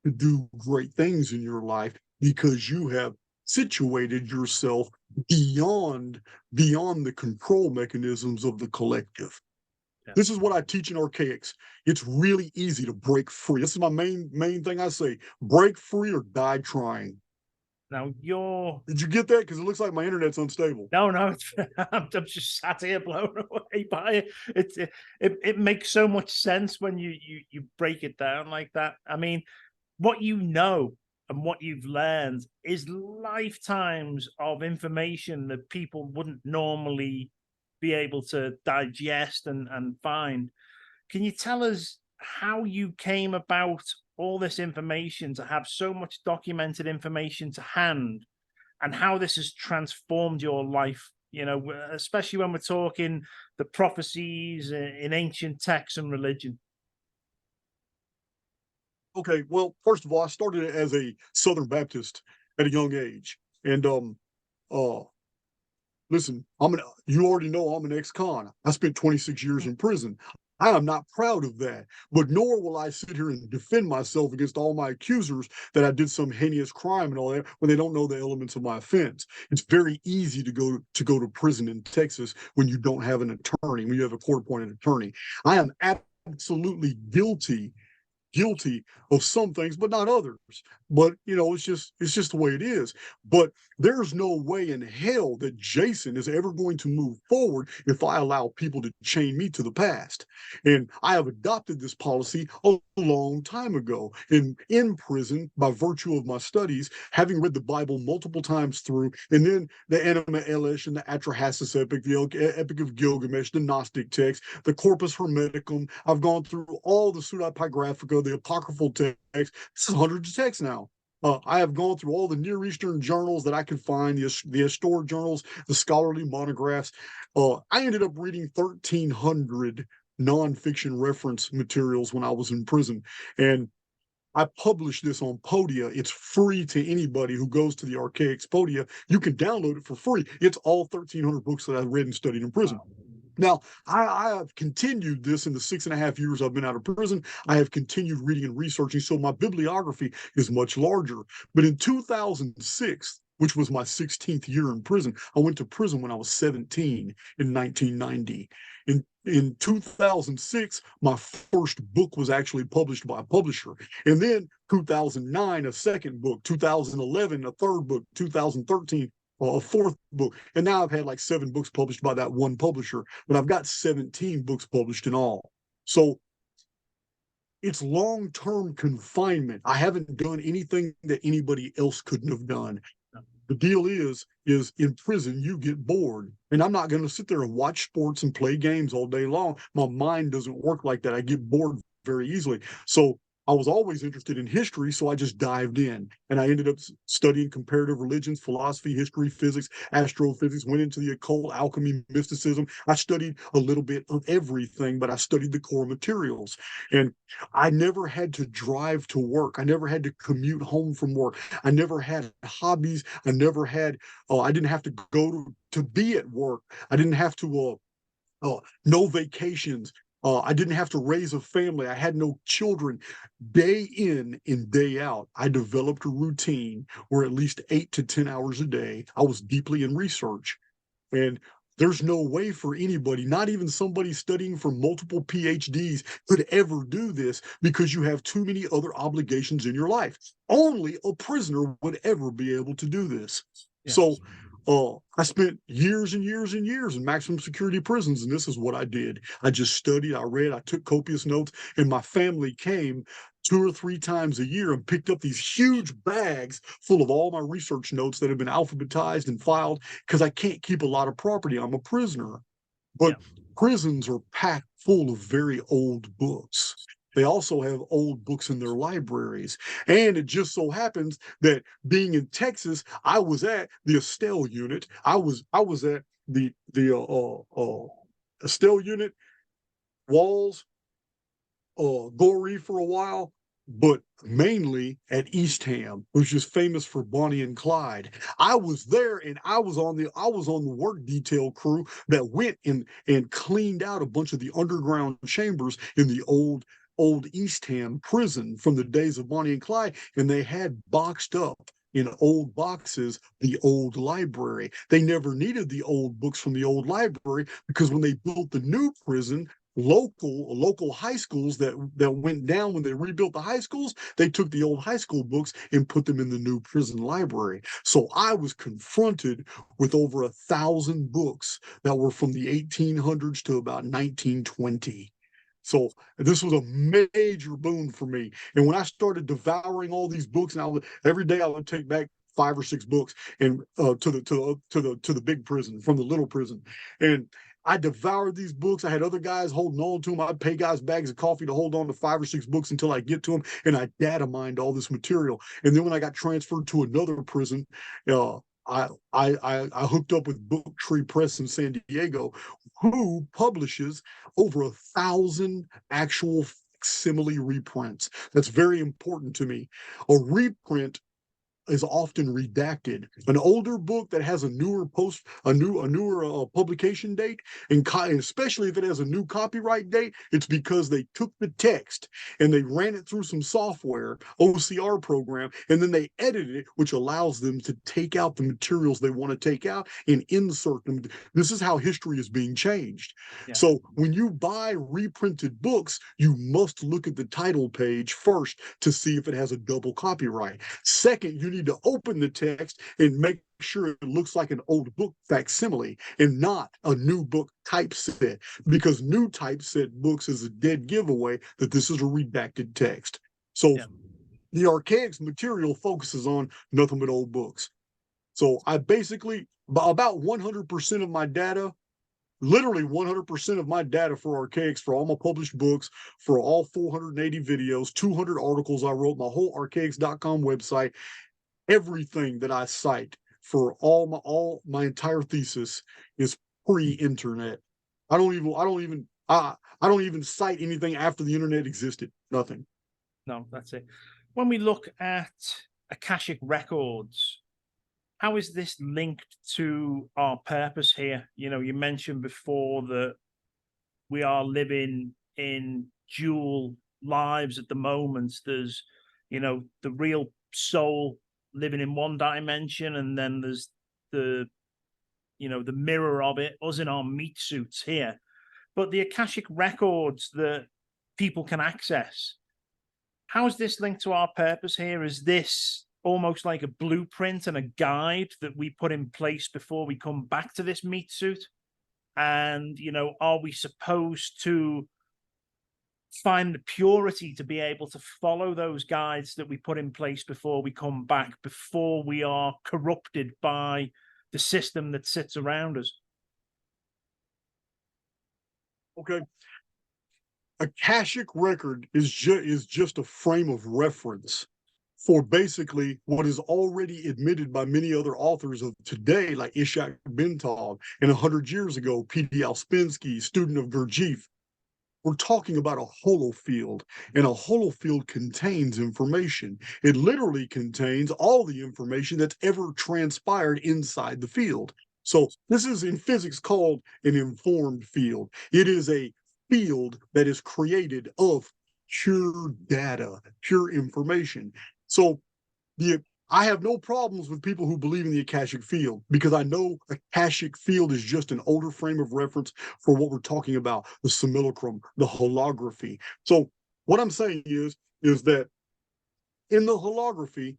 to do great things in your life because you have situated yourself beyond the control mechanisms of the collective. Yeah. This is what I teach in Archaix. It's really easy to break free. This is my main thing I say: break free or die trying. Now Did you get that? Because it looks like my internet's unstable. No, I'm just sat here blown away by it. It makes so much sense when you break it down like that. I mean, what you know and what you've learned is lifetimes of information that people wouldn't normally be able to digest and find. Can you tell us how you came about all this information, to have so much documented information to hand, and how this has transformed your life, you know, especially when we're talking the prophecies in ancient texts and religion? Okay, well, first of all, I started as a Southern Baptist at a young age. And listen, you already know I'm an ex-con. I spent 26 years in prison. I am not proud of that, but nor will I sit here and defend myself against all my accusers that I did some heinous crime and all that when they don't know the elements of my offense. It's very easy to go to prison in Texas when you don't have an attorney, when you have a court-appointed attorney. I am absolutely guilty guilty of some things, but not others. But it's just the way it is. But there's no way in hell that Jason is ever going to move forward if I allow people to chain me to the past. And I have adopted this policy a long time ago in prison by virtue of my studies, having read the Bible multiple times through, and then the Anima Elish and the Atrahasis epic, the Epic of Gilgamesh, the Gnostic text, the Corpus Hermeticum. I've gone through all the Pseudepigraphica, the apocryphal texts. This is hundreds of texts now. I have gone through all the Near Eastern journals that I could find, the historic journals, the scholarly monographs. I ended up reading 1,300 nonfiction reference materials when I was in prison. And I published this on Podia. It's free to anybody who goes to the Archaix Podia. You can download it for free. It's all 1,300 books that I read and studied in prison. Wow. Now, I have continued this in the 6.5 years I've been out of prison. I have continued reading and researching, so my bibliography is much larger. But in 2006, which was my 16th year in prison, I went to prison when I was 17 in 1990. In 2006, my first book was actually published by a publisher. And then 2009, a second book, 2011, a third book, 2013, a fourth book. And now I've had like 7 books published by that one publisher, but I've got 17 books published in all. So it's long-term confinement. I haven't done anything that anybody else couldn't have done. The deal is in prison, you get bored. And I'm not going to sit there and watch sports and play games all day long. My mind doesn't work like that. I get bored very easily. So I was always interested in history, so I just dived in. And I ended up studying comparative religions, philosophy, history, physics, astrophysics, went into the occult, alchemy, mysticism. I studied a little bit of everything, but I studied the core materials. And I never had to drive to work. I never had to commute home from work. I never had hobbies. I never had, I didn't have to go to be at work. I didn't have to, no vacations. I didn't have to raise a family. I had no children. Day in and day out, I developed a routine where at least 8 to 10 hours a day, I was deeply in research. And there's no way for anybody, not even somebody studying for multiple PhDs, could ever do this because you have too many other obligations in your life. Only a prisoner would ever be able to do this. Yes. So I spent years and years and years in maximum security prisons, and this is what I did. I just studied, I read, I took copious notes, and my family came 2 or 3 times a year and picked up these huge bags full of all my research notes that have been alphabetized and filed because I can't keep a lot of property. I'm a prisoner. But prisons are packed full of very old books. They also have old books in their libraries. And it just so happens that being in Texas, I was at the Estelle unit. I was at the Estelle unit, Walls, Goree for a while, but mainly at Eastham, which is famous for Bonnie and Clyde. I was there, and I was on the work detail crew that went and cleaned out a bunch of the underground chambers in the old Eastham prison from the days of Bonnie and Clyde, and they had boxed up in old boxes the old library. They never needed the old books from the old library because when they built the new prison, local high schools that went down when they rebuilt the high schools, they took the old high school books and put them in the new prison library. So I was confronted with over 1,000 books that were from the 1800s to about 1920. So this was a major boon for me. And when I started devouring all these books, and every day I would take back 5 or 6 books and to the big prison from the little prison, and I devoured these books. I had other guys holding on to them. I'd pay guys bags of coffee to hold on to 5 or 6 books until I get to them, and I data mined all this material. And then when I got transferred to another prison, I hooked up with Book Tree Press in San Diego, who publishes over 1,000 actual facsimile reprints. That's very important to me. A reprint is often redacted. An older book that has a newer publication date, and especially if it has a new copyright date, it's because they took the text and they ran it through some software, OCR program, and then they edited it, which allows them to take out the materials they want to take out and insert them. This is how history is being changed. Yeah. So when you buy reprinted books, you must look at the title page first to see if it has a double copyright. Second, you need to open the text and make sure it looks like an old book facsimile and not a new book typeset, because new typeset books is a dead giveaway that this is a redacted text. So the Archaix material focuses on nothing but old books. So I basically, about 100% of my data, literally 100% of my data for Archaix, for all my published books, for all 480 videos, 200 articles I wrote, my whole archaix.com website, everything that I cite for all my entire thesis is pre-internet. I don't even cite anything after the internet existed. Nothing. No, that's it. When we look at Akashic records, how is this linked to our purpose here? You know, you mentioned before that we are living in dual lives at the moment. There's, you know, the real soul living in one dimension, and then there's the, you know, the mirror of it, us in our meat suits here. But the Akashic records that people can access, how is this linked to our purpose here? Is this almost like a blueprint and a guide that we put in place before we come back to this meat suit? And, you know, are we supposed to find the purity to be able to follow those guides that we put in place before we come back, before we are corrupted by the system that sits around us? Okay. Akashic record is just a frame of reference for basically what is already admitted by many other authors of today, like Ishak Bentov, and 100 years ago, P.D. Alspensky, student of Gurdjieff. We're talking about a holofield, and a holofield contains information. It literally contains all the information that's ever transpired inside the field. So this is in physics called an informed field. It is a field that is created of pure data, pure information. So I have no problems with people who believe in the Akashic field, because I know Akashic field is just an older frame of reference for what we're talking about, the simulacrum, the holography. So what I'm saying is that in the holography,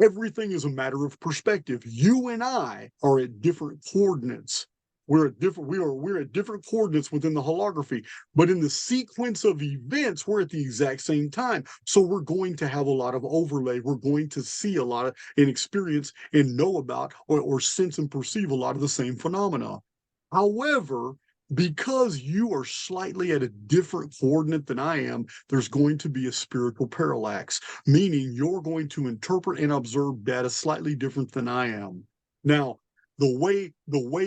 everything is a matter of perspective. You and I are at different coordinates. We're at different coordinates within the holography, but in the sequence of events, we're at the exact same time. So we're going to have a lot of overlay. We're going to see a lot of and experience and know about or sense and perceive a lot of the same phenomena. However, because you are slightly at a different coordinate than I am, there's going to be a spiritual parallax, meaning you're going to interpret and observe data slightly different than I am. Now, the way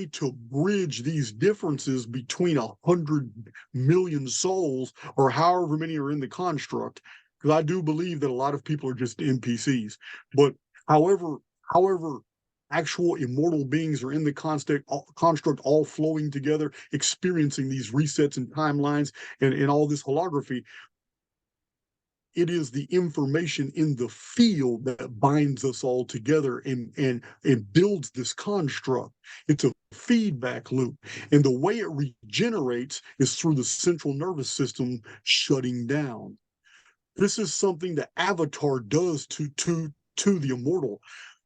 to bridge these differences between 100 million souls, or however many are in the construct, because I do believe that a lot of people are just NPCs, but however actual immortal beings are in the construct all flowing together, experiencing these resets and timelines and all this holography, it is the information in the field that binds us all together and builds this construct. It's a feedback loop. And the way it regenerates is through the central nervous system shutting down. This is something the avatar does to the immortal.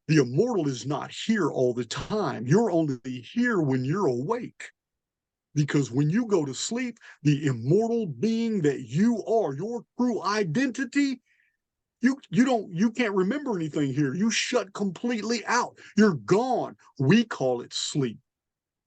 The immortal is not here all the time. You're only here when you're awake. Because when you go to sleep, the immortal being that you are, your true identity, you can't remember anything here. You shut completely out. You're gone. We call it sleep.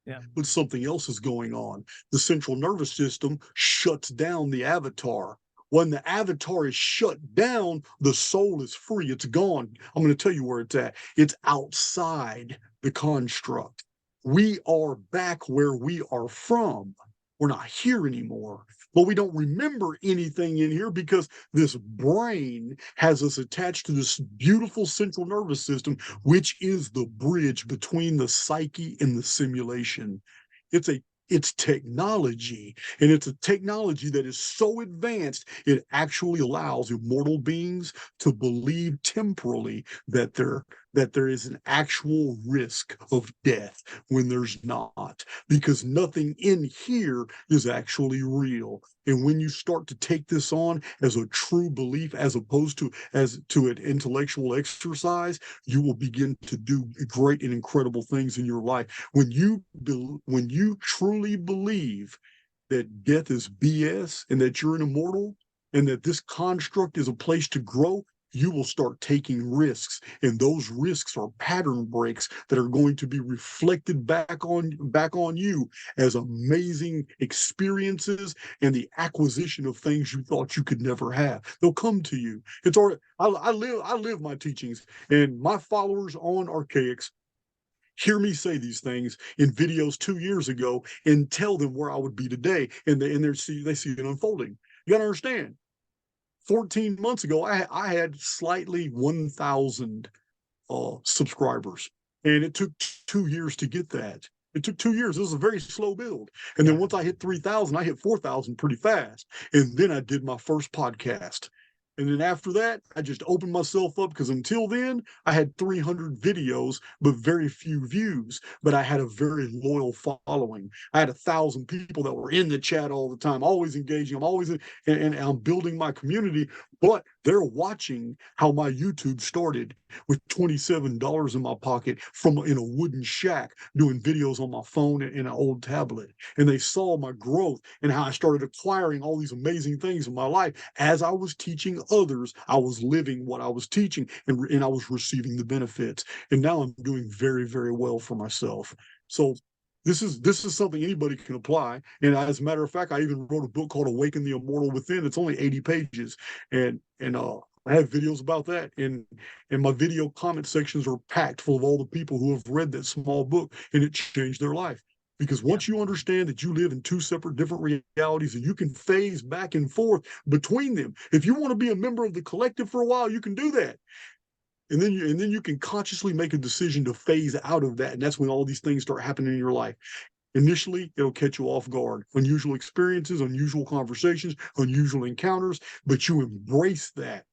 Yeah. But something else is going on. The central nervous system shuts down the avatar. When the avatar is shut down, the soul is free. It's gone. I'm going to tell you where it's at. It's outside the construct. We are back where we are from. We're not here anymore, but we don't remember anything in here because this brain has us attached to this beautiful central nervous system, which is the bridge between the psyche and the simulation. It's technology, and it's a technology that is so advanced it actually allows immortal beings to believe temporally that there is an actual risk of death when there's not, because nothing in here is actually real. And when you start to take this on as a true belief, as opposed to an intellectual exercise, you will begin to do great and incredible things in your life. When you truly believe that death is BS and that you're an immortal and that this construct is a place to grow, you will start taking risks, and those risks are pattern breaks that are going to be reflected back on you as amazing experiences and the acquisition of things you thought you could never have. They'll come to you. It's already, I live my teachings, and my followers on Archaix hear me say these things in videos 2 years ago and tell them where I would be today, and they see it unfolding. You gotta understand. 14 months ago, I had slightly 1,000 subscribers, and it took 2 years to get that. It took 2 years. It was a very slow build. And then once I hit 3,000, I hit 4,000 pretty fast. And then I did my first podcast. And then after that, I just opened myself up, because until then, I had 300 videos, but very few views. But I had a very loyal following. I had 1,000 people that were in the chat all the time, always engaging. I'm always and I'm building my community. But they're watching how my YouTube started with $27 in my pocket in a wooden shack doing videos on my phone and an old tablet. And they saw my growth and how I started acquiring all these amazing things in my life. As I was teaching others, I was living what I was teaching, and I was receiving the benefits. And now I'm doing very, very well for myself. So this is something anybody can apply. And as a matter of fact, I even wrote a book called Awaken the Immortal Within. It's only 80 pages. And I have videos about that. And my video comment sections are packed full of all the people who have read that small book, and it changed their life. Because once you understand that you live in two separate different realities and you can phase back and forth between them, if you want to be a member of the collective for a while, you can do that. And then you can consciously make a decision to phase out of that. And that's when all these things start happening in your life. Initially, it'll catch you off guard. Unusual experiences, unusual conversations, unusual encounters, but you embrace that,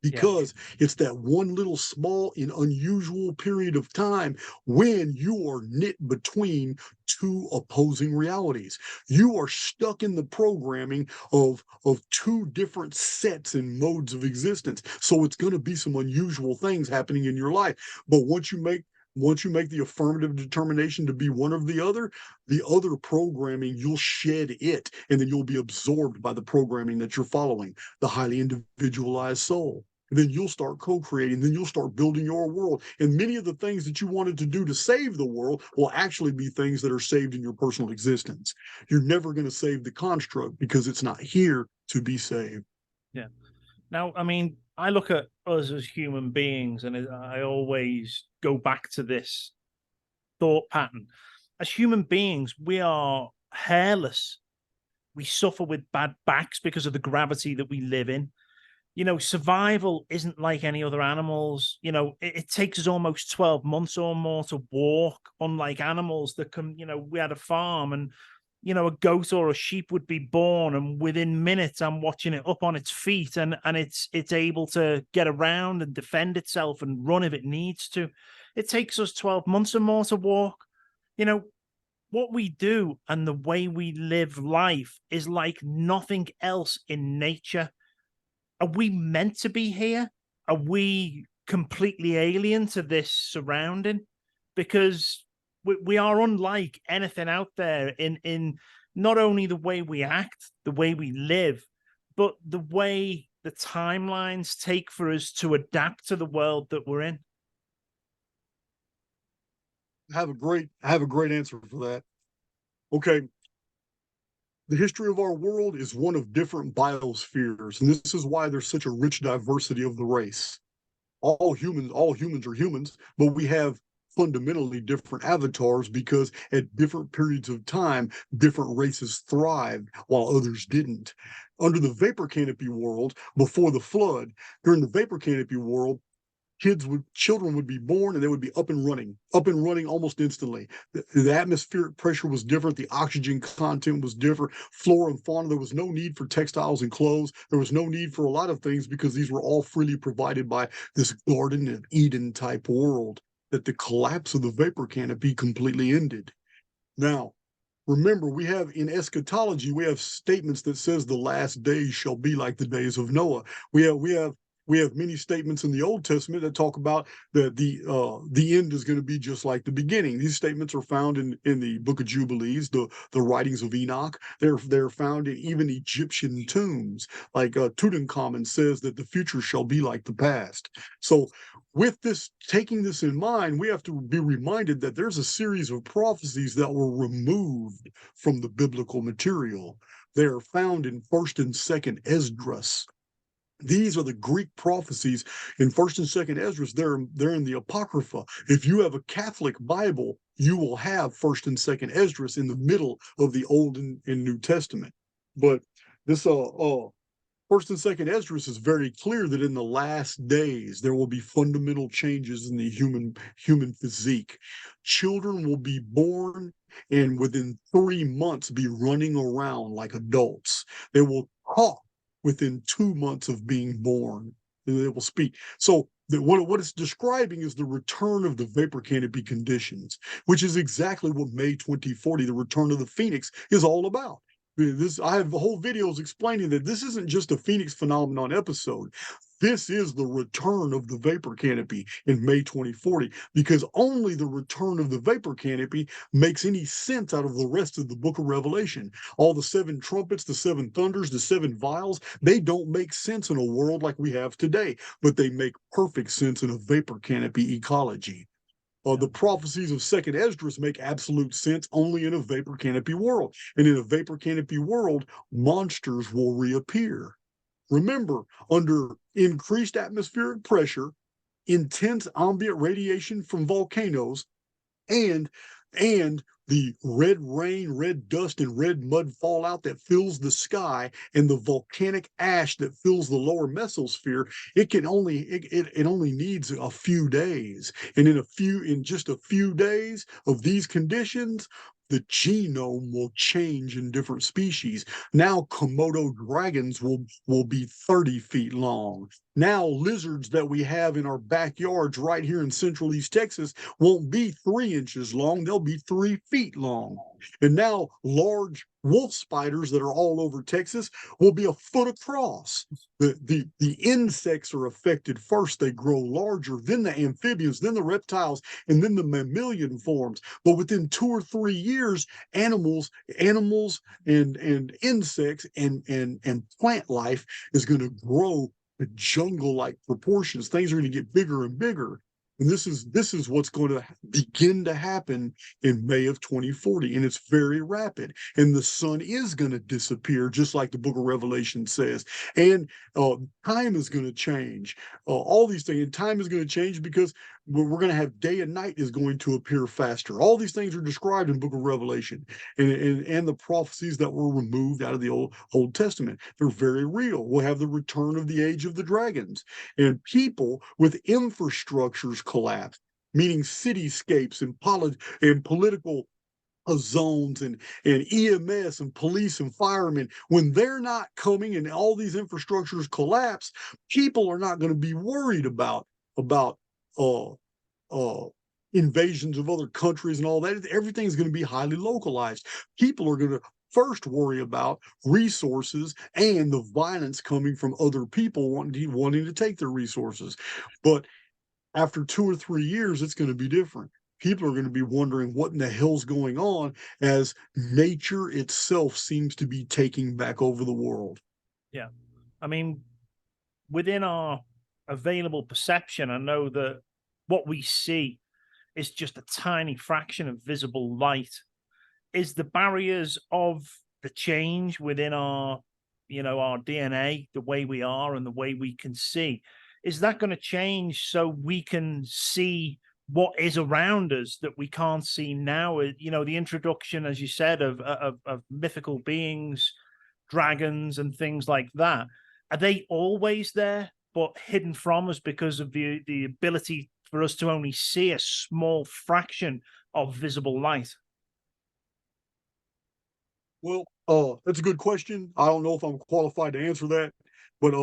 because it's that one little small and unusual period of time when you are knit between two opposing realities. You are stuck in the programming of two different sets and modes of existence. So it's going to be some unusual things happening in your life. But once you make the affirmative determination to be one or the other programming, you'll shed it, and then you'll be absorbed by the programming that you're following, the highly individualized soul. And then you'll start co-creating, then you'll start building your world. And many of the things that you wanted to do to save the world will actually be things that are saved in your personal existence. You're never going to save the construct because it's not here to be saved. Yeah. Now, I mean, I look at us as human beings, and I always go back to this thought pattern. As human beings, we are hairless. We suffer with bad backs because of the gravity that we live in. You know, survival isn't like any other animals. You know, it takes us almost 12 months or more to walk, unlike animals that can, you know, we had a farm, and, you know, a goat or a sheep would be born, and within minutes I'm watching it up on its feet, and it's able to get around and defend itself and run if it needs to. It takes us 12 months or more to walk. You know, what we do and the way we live life is like nothing else in nature. Are we meant to be here? Are we completely alien to this surrounding? Because we are unlike anything out there in not only the way we act, the way we live, but the way the timelines take for us to adapt to the world that we're in. I have a great answer for that. Okay. The history of our world is one of different biospheres, and this is why there's such a rich diversity of the race. All humans are humans, but we have fundamentally different avatars, because at different periods of time, different races thrived while others didn't. Under the vapor canopy world, before the flood, during the vapor canopy world, children would be born and they would be up and running almost instantly. The atmospheric pressure was different. The oxygen content was different. Flora and fauna, there was no need for textiles and clothes. There was no need for a lot of things, because these were all freely provided by this Garden of Eden type world that the collapse of the vapor canopy completely ended. Now, remember, we have in eschatology, we have statements that says the last days shall be like the days of Noah. We have many statements in the Old Testament that talk about that the end is going to be just like the beginning. These statements are found in the Book of Jubilees, the writings of Enoch. They're found in even Egyptian tombs. Like Tutankhamun says that the future shall be like the past. So with this, taking this in mind, we have to be reminded that there's a series of prophecies that were removed from the biblical material. They are found in 1st and 2nd Esdras. These are the Greek prophecies in 1st and 2nd Esdras. They're in the Apocrypha. If you have a Catholic Bible, you will have 1st and 2nd Esdras in the middle of the Old and New Testament. But this 1st and 2nd Esdras is very clear that in the last days there will be fundamental changes in the human physique. Children will be born and within 3 months be running around like adults. They will talk within 2 months of being born. They will speak. So what it's describing is the return of the vapor canopy conditions, which is exactly what May 2040, the return of the Phoenix, is all about. I have whole videos explaining that this isn't just a Phoenix phenomenon episode. This is the return of the vapor canopy in May 2040, because only the return of the vapor canopy makes any sense out of the rest of the book of Revelation. All the 7 trumpets, the 7 thunders, the 7 vials, they don't make sense in a world like we have today, but they make perfect sense in a vapor canopy ecology. The prophecies of 2nd Esdras make absolute sense only in a vapor canopy world. And in a vapor canopy world, monsters will reappear. Remember, under increased atmospheric pressure, intense ambient radiation from volcanoes, and the red rain, red dust, and red mud fallout that fills the sky, and the volcanic ash that fills the lower mesosphere, it only needs a few days. And in just a few days of these conditions, the genome will change in different species. Now Komodo dragons will be 30 feet long. Now lizards that we have in our backyards right here in Central East Texas won't be 3 inches long, they'll be 3 feet long. And now large wolf spiders that are all over Texas will be a foot across. The insects are affected first. They grow larger, then the amphibians, then the reptiles, and then the mammalian forms. But within 2 or 3 years, animals and insects and plant life is going to grow to jungle-like proportions. Things are going to get bigger and bigger. And this is what's going to begin to happen in May of 2040, and it's very rapid. And the sun is going to disappear, just like the Book of Revelation says. And time is going to change. All these things, and time is going to change because we're going to have day and night is going to appear faster. All these things are described in the Book of Revelation, and the prophecies that were removed out of the Old Testament. They're very real. We'll have the return of the age of the dragons, and people with infrastructures collapse, meaning cityscapes and political zones and EMS and police and firemen. When they're not coming and all these infrastructures collapse, people are not going to be worried about invasions of other countries and all that. Everything's going to be highly localized. People are going to first worry about resources and the violence coming from other people wanting to take their resources. But after 2 or 3 years, it's going to be different. People are going to be wondering what in the hell's going on, as nature itself seems to be taking back over the world. Yeah. I mean, within our available perception, I know that what we see is just a tiny fraction of visible light. Is the barriers of the change within our DNA, the way we are and the way we can see, is that going to change so we can see what is around us that we can't see now. You know, the introduction, as you said, of mythical beings, dragons, and things like that. Are they always there, but hidden from us because of the ability for us to only see a small fraction of visible light? Well, that's a good question. I don't know if I'm qualified to answer that, but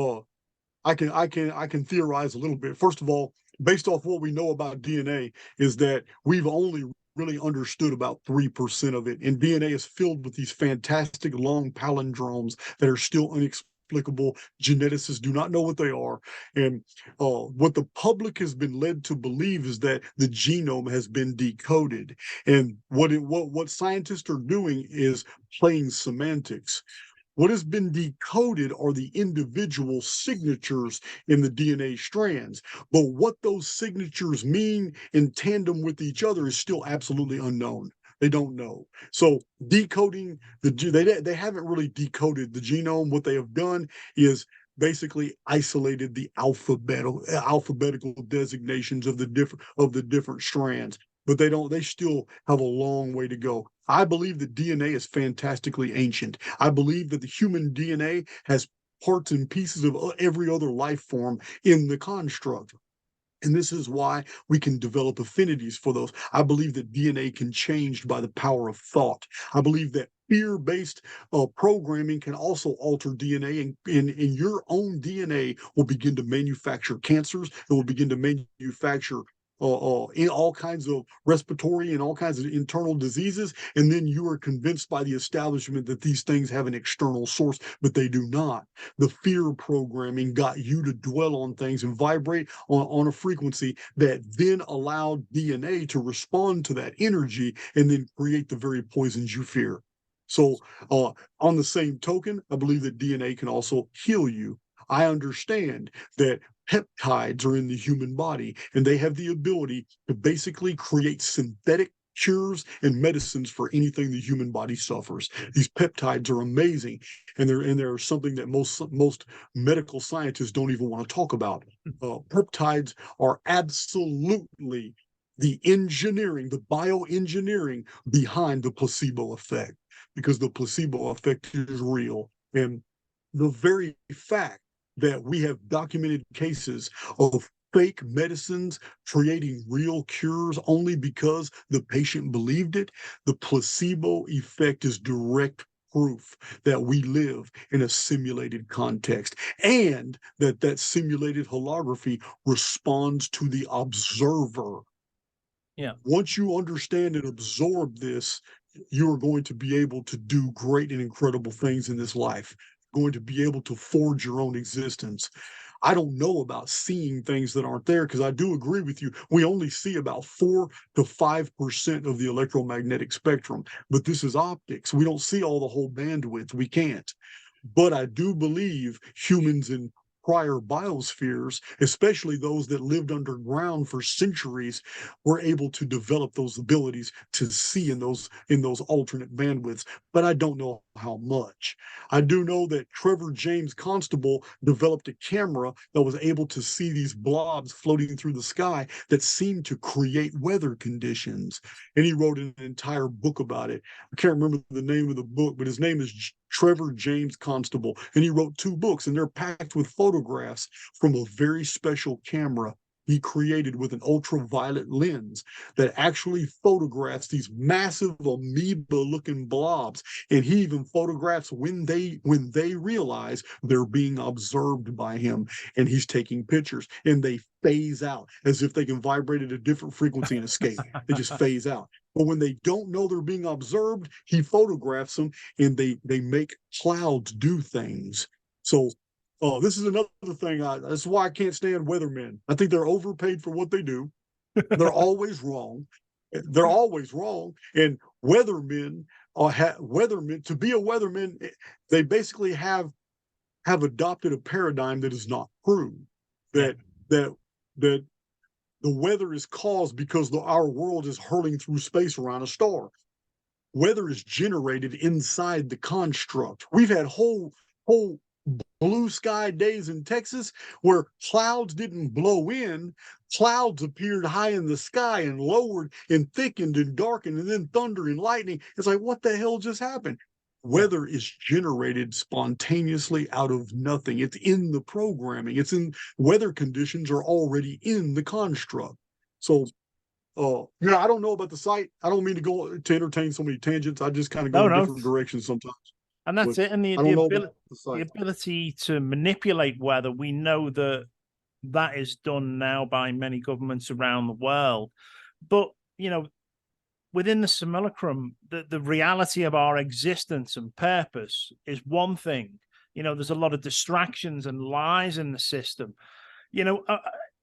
I can theorize a little bit. First of all, based off what we know about DNA, is that we've only really understood about 3% of it, and DNA is filled with these fantastic long palindromes that are still inexplicable. Geneticists do not know what they are, and what the public has been led to believe is that the genome has been decoded, and what scientists are doing is playing semantics. What has been decoded are the individual signatures in the DNA strands. But what those signatures mean in tandem with each other is still absolutely unknown. They don't know. So decoding they haven't really decoded the genome. What they have done is basically isolated the alphabetical designations of the different strands. But they still have a long way to go. I believe that DNA is fantastically ancient. I believe that the human DNA has parts and pieces of every other life form in the construct. And this is why we can develop affinities for those. I believe that DNA can change by the power of thought. I believe that fear-based programming can also alter DNA, and in your own DNA will begin to manufacture cancers. It will begin to manufacture in all kinds of respiratory and all kinds of internal diseases, and then you are convinced by the establishment that these things have an external source, but they do not. The fear programming got you to dwell on things and vibrate on a frequency that then allowed DNA to respond to that energy and then create the very poisons you fear. So on the same token, I believe that DNA can also heal you. I understand that peptides are in the human body, and they have the ability to basically create synthetic cures and medicines for anything the human body suffers. These peptides are amazing, and they're something that most medical scientists don't even want to talk about. Peptides are absolutely the engineering, the bioengineering behind the placebo effect, because the placebo effect is real. And the very fact that we have documented cases of fake medicines creating real cures only because the patient believed it, the placebo effect is direct proof that we live in a simulated context, and that simulated holography responds to the observer. Yeah. Once you understand and absorb this, you are going to be able to do great and incredible things in this life, going to be able to forge your own existence. I don't know about seeing things that aren't there, because I do agree with you. We only see about 4 to 5% of the electromagnetic spectrum, but this is optics. We don't see all the whole bandwidth. We can't. But I do believe humans in prior biospheres, especially those that lived underground for centuries, were able to develop those abilities to see in those alternate bandwidths. But I don't know how much. I do know that Trevor James Constable developed a camera that was able to see these blobs floating through the sky that seemed to create weather conditions. And he wrote an entire book about it. I can't remember the name of the book, but his name is Trevor James Constable, and he wrote 2 books, and they're packed with photographs from a very special camera he created with an ultraviolet lens that actually photographs these massive amoeba-looking blobs. And he even photographs when they realize they're being observed by him, and he's taking pictures, and they phase out as if they can vibrate at a different frequency and escape. They just phase out. But when they don't know they're being observed, he photographs them, and they make clouds do things. So this is another thing. That's why I can't stand weathermen. I think they're overpaid for what they do. They're always wrong. They're always wrong. And weathermen to be a weatherman, they basically have adopted a paradigm that is not true. That the weather is caused because our world is hurling through space around a star. Weather is generated inside the construct. We've had whole blue sky days in Texas where clouds didn't blow in, clouds appeared high in the sky and lowered and thickened and darkened, and then thunder and lightning. It's like, what the hell just happened? Weather is generated spontaneously out of nothing. It's in the programming. It's in weather conditions are already in the construct. So, I don't know about the site. I don't mean to go to entertain so many tangents. I just kind of go in different directions sometimes. And that's But it. And I don't know about the the site. ability to manipulate weather, we know that is done now by many governments around the world. But, within the simulacrum, the reality of our existence and purpose is one thing. There's a lot of distractions and lies in the system.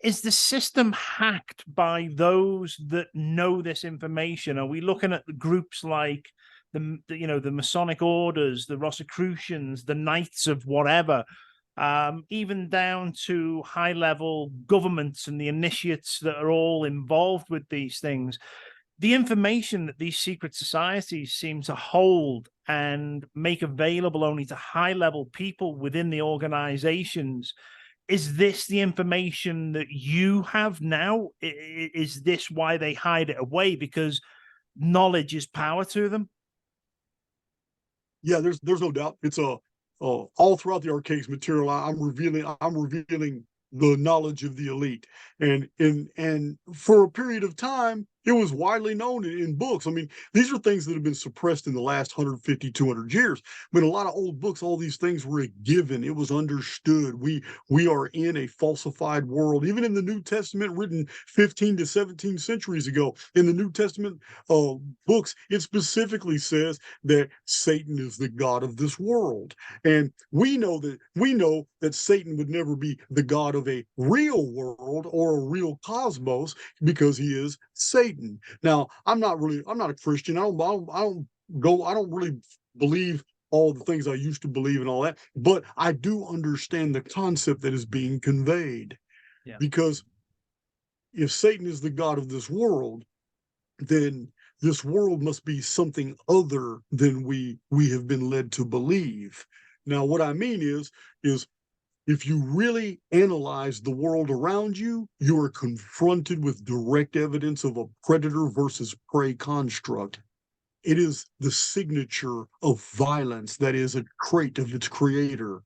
Is the system hacked by those that know this information? Are we looking at the groups like the Masonic orders, the Rosicrucians, the Knights of whatever, even down to high-level governments and the initiates that are all involved with these things? The information that these secret societies seem to hold and make available only to high-level people within the organizations, is this the information that you have now? Is this why they hide it away? Because knowledge is power to them? Yeah, there's no doubt. It's all throughout the Archaix material. I'm revealing the knowledge of the elite, and for a period of time, it was widely known in books. I mean, these are things that have been suppressed in the last 150, 200 years. But in a lot of old books, all these things were a given. It was understood. We are in a falsified world. Even in the New Testament, written 15 to 17 centuries ago, in the New Testament books, it specifically says that Satan is the god of this world. And we know that Satan would never be the god of a real world or a real cosmos, because he is Satan. Now, I'm not a Christian. I don't really believe all the things I used to believe and all that, but I do understand the concept that is being conveyed. Yeah. Because if Satan is the god of this world, then this world must be something other than we have been led to believe. Now, what I mean is if you really analyze the world around you, you are confronted with direct evidence of a predator versus prey construct. It is the signature of violence that is a trait of its creator.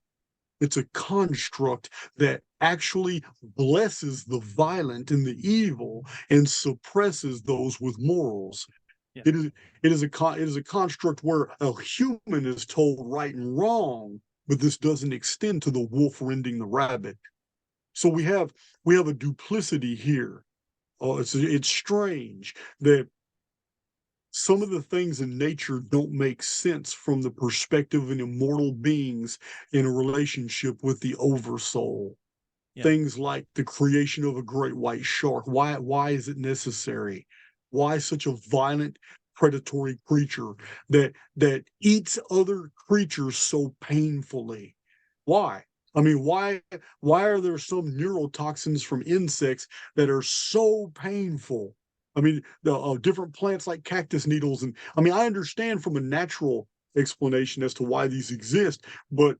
It's a construct that actually blesses the violent and the evil and suppresses those with morals. Yeah. It is a construct where a human is told right and wrong, but this doesn't extend to the wolf rending the rabbit. So we have a duplicity here. It's strange that some of the things in nature don't make sense from the perspective of immortal beings in a relationship with the oversoul. Yeah. Things like the creation of a great white shark. Why is it necessary? Why such a violent predatory creature that eats other creatures so painfully? Why? I mean, why are there some neurotoxins from insects that are so painful? I mean, the different plants like cactus needles, and I mean, I understand from a natural explanation as to why these exist, but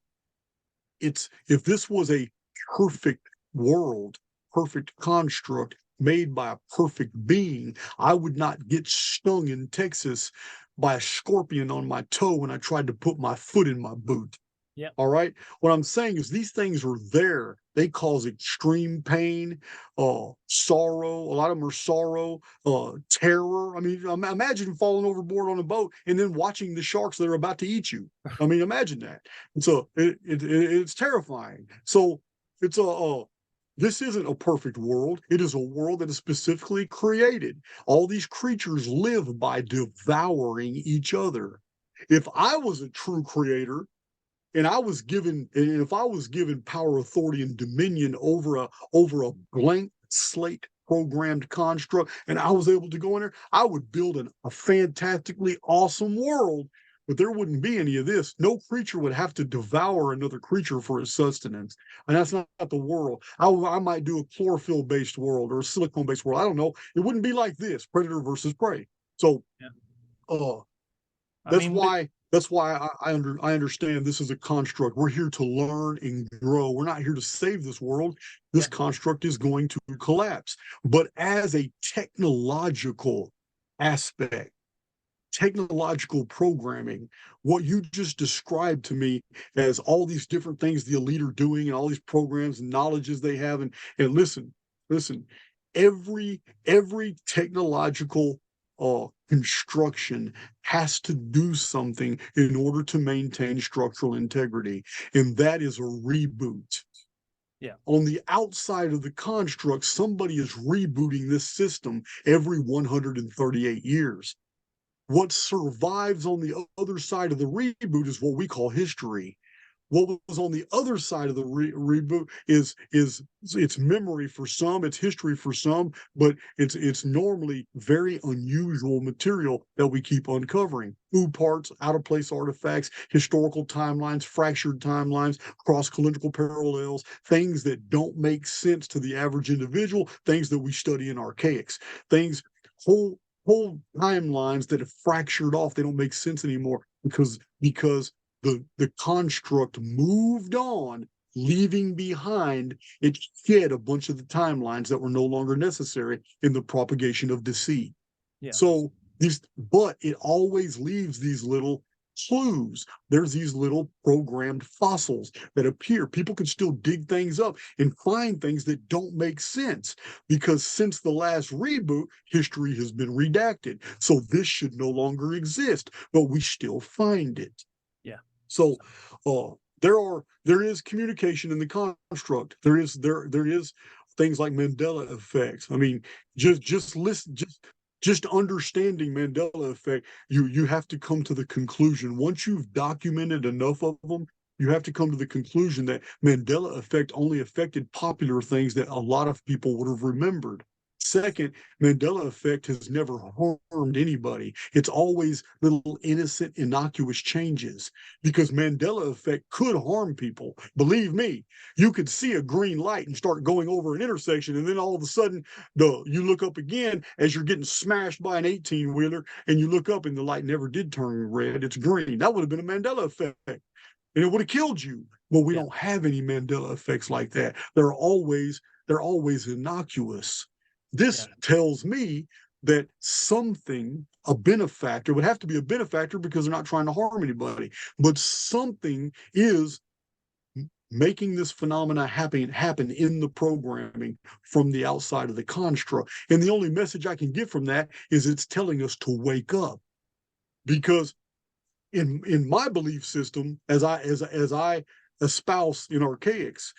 if this was a perfect world, perfect construct, made by a perfect being, I would not get stung in Texas by a scorpion on my toe when I tried to put my foot in my boot. Yeah. All right. What I'm saying is these things are there. They cause extreme pain, sorrow. A lot of them are sorrow, terror. I mean, imagine falling overboard on a boat and then watching the sharks that are about to eat you. I mean, imagine that. So it's terrifying. So it's this isn't a perfect world. It is a world that is specifically created. All these creatures live by devouring each other. If I was a true creator, and if I was given power, authority, and dominion over a blank slate programmed construct, and I was able to go in there, I would build a fantastically awesome world. But there wouldn't be any of this. No creature would have to devour another creature for its sustenance. And that's not the world. I might do a chlorophyll-based world or a silicone-based world. I don't know. It wouldn't be like this, predator versus prey. So that's why That's why I understand this is a construct. We're here to learn and grow. We're not here to save this world. This construct is going to collapse. But as a technological aspect, technological programming, what you just described to me as all these different things the elite are doing and all these programs and knowledges they have, and listen, every technological construction has to do something in order to maintain structural integrity, and that is a reboot. Yeah. On the outside of the construct, somebody is rebooting this system every 138 years. What survives on the other side of the reboot is what we call history. What was on the other side of the reboot is it's memory for some, it's history for some, but it's normally very unusual material that we keep uncovering. Food parts, out of place artifacts, historical timelines, fractured timelines, cross calendrical parallels, things that don't make sense to the average individual, things that we study in Archaix, things whole timelines that have fractured off. They don't make sense anymore because the construct moved on, leaving behind, it shed a bunch of the timelines that were no longer necessary in the propagation of deceit. Yeah. So but it always leaves these little clues. There's these little programmed fossils that appear. People can still dig things up and find things that don't make sense because since the last reboot, history has been redacted. So this should no longer exist, but we still find it. Yeah. So there is communication in the construct. There is things like Mandela effects. I mean, just listen, just understanding Mandela effect, you have to come to the conclusion. Once you've documented enough of them, you have to come to the conclusion that Mandela effect only affected popular things that a lot of people would have remembered. Second, Mandela effect has never harmed anybody. It's always little innocent, innocuous changes because Mandela effect could harm people. Believe me, you could see a green light and start going over an intersection, and then all of a sudden, you look up again as you're getting smashed by an 18-wheeler, and you look up and the light never did turn red. It's green. That would have been a Mandela effect. And it would have killed you. But we don't have any Mandela effects like that. They're always innocuous. This tells me that something, a benefactor, would have to be a benefactor because they're not trying to harm anybody, but something is making this phenomena happen in the programming from the outside of the construct. And the only message I can get from that is it's telling us to wake up. Because in my belief system, as I espouse in Archaix,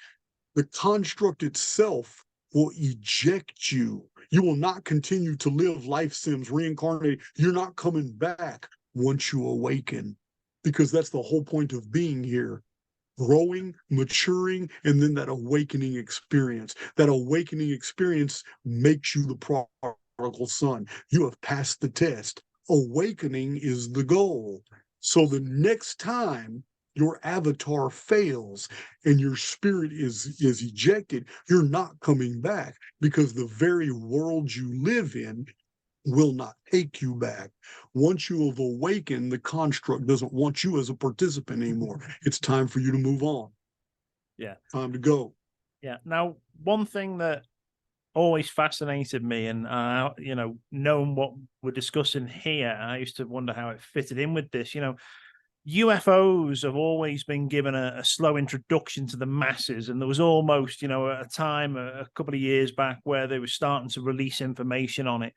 the construct itself will eject you. You will not continue to live life sims, reincarnate. You're not coming back once you awaken, because that's the whole point of being here. Growing, maturing, and then that awakening experience. That awakening experience makes you the prodigal son. You have passed the test. Awakening is the goal. So the next time your avatar fails and your spirit is ejected, you're not coming back because the very world you live in will not take you back. Once you have awakened, the construct doesn't want you as a participant anymore. It's time for you to move on. Yeah. Time to go. Yeah. Now, one thing that always fascinated me, and knowing what we're discussing here, I used to wonder how it fitted in with this. UFOs have always been given a slow introduction to the masses, and there was almost, a time a couple of years back where they were starting to release information on it.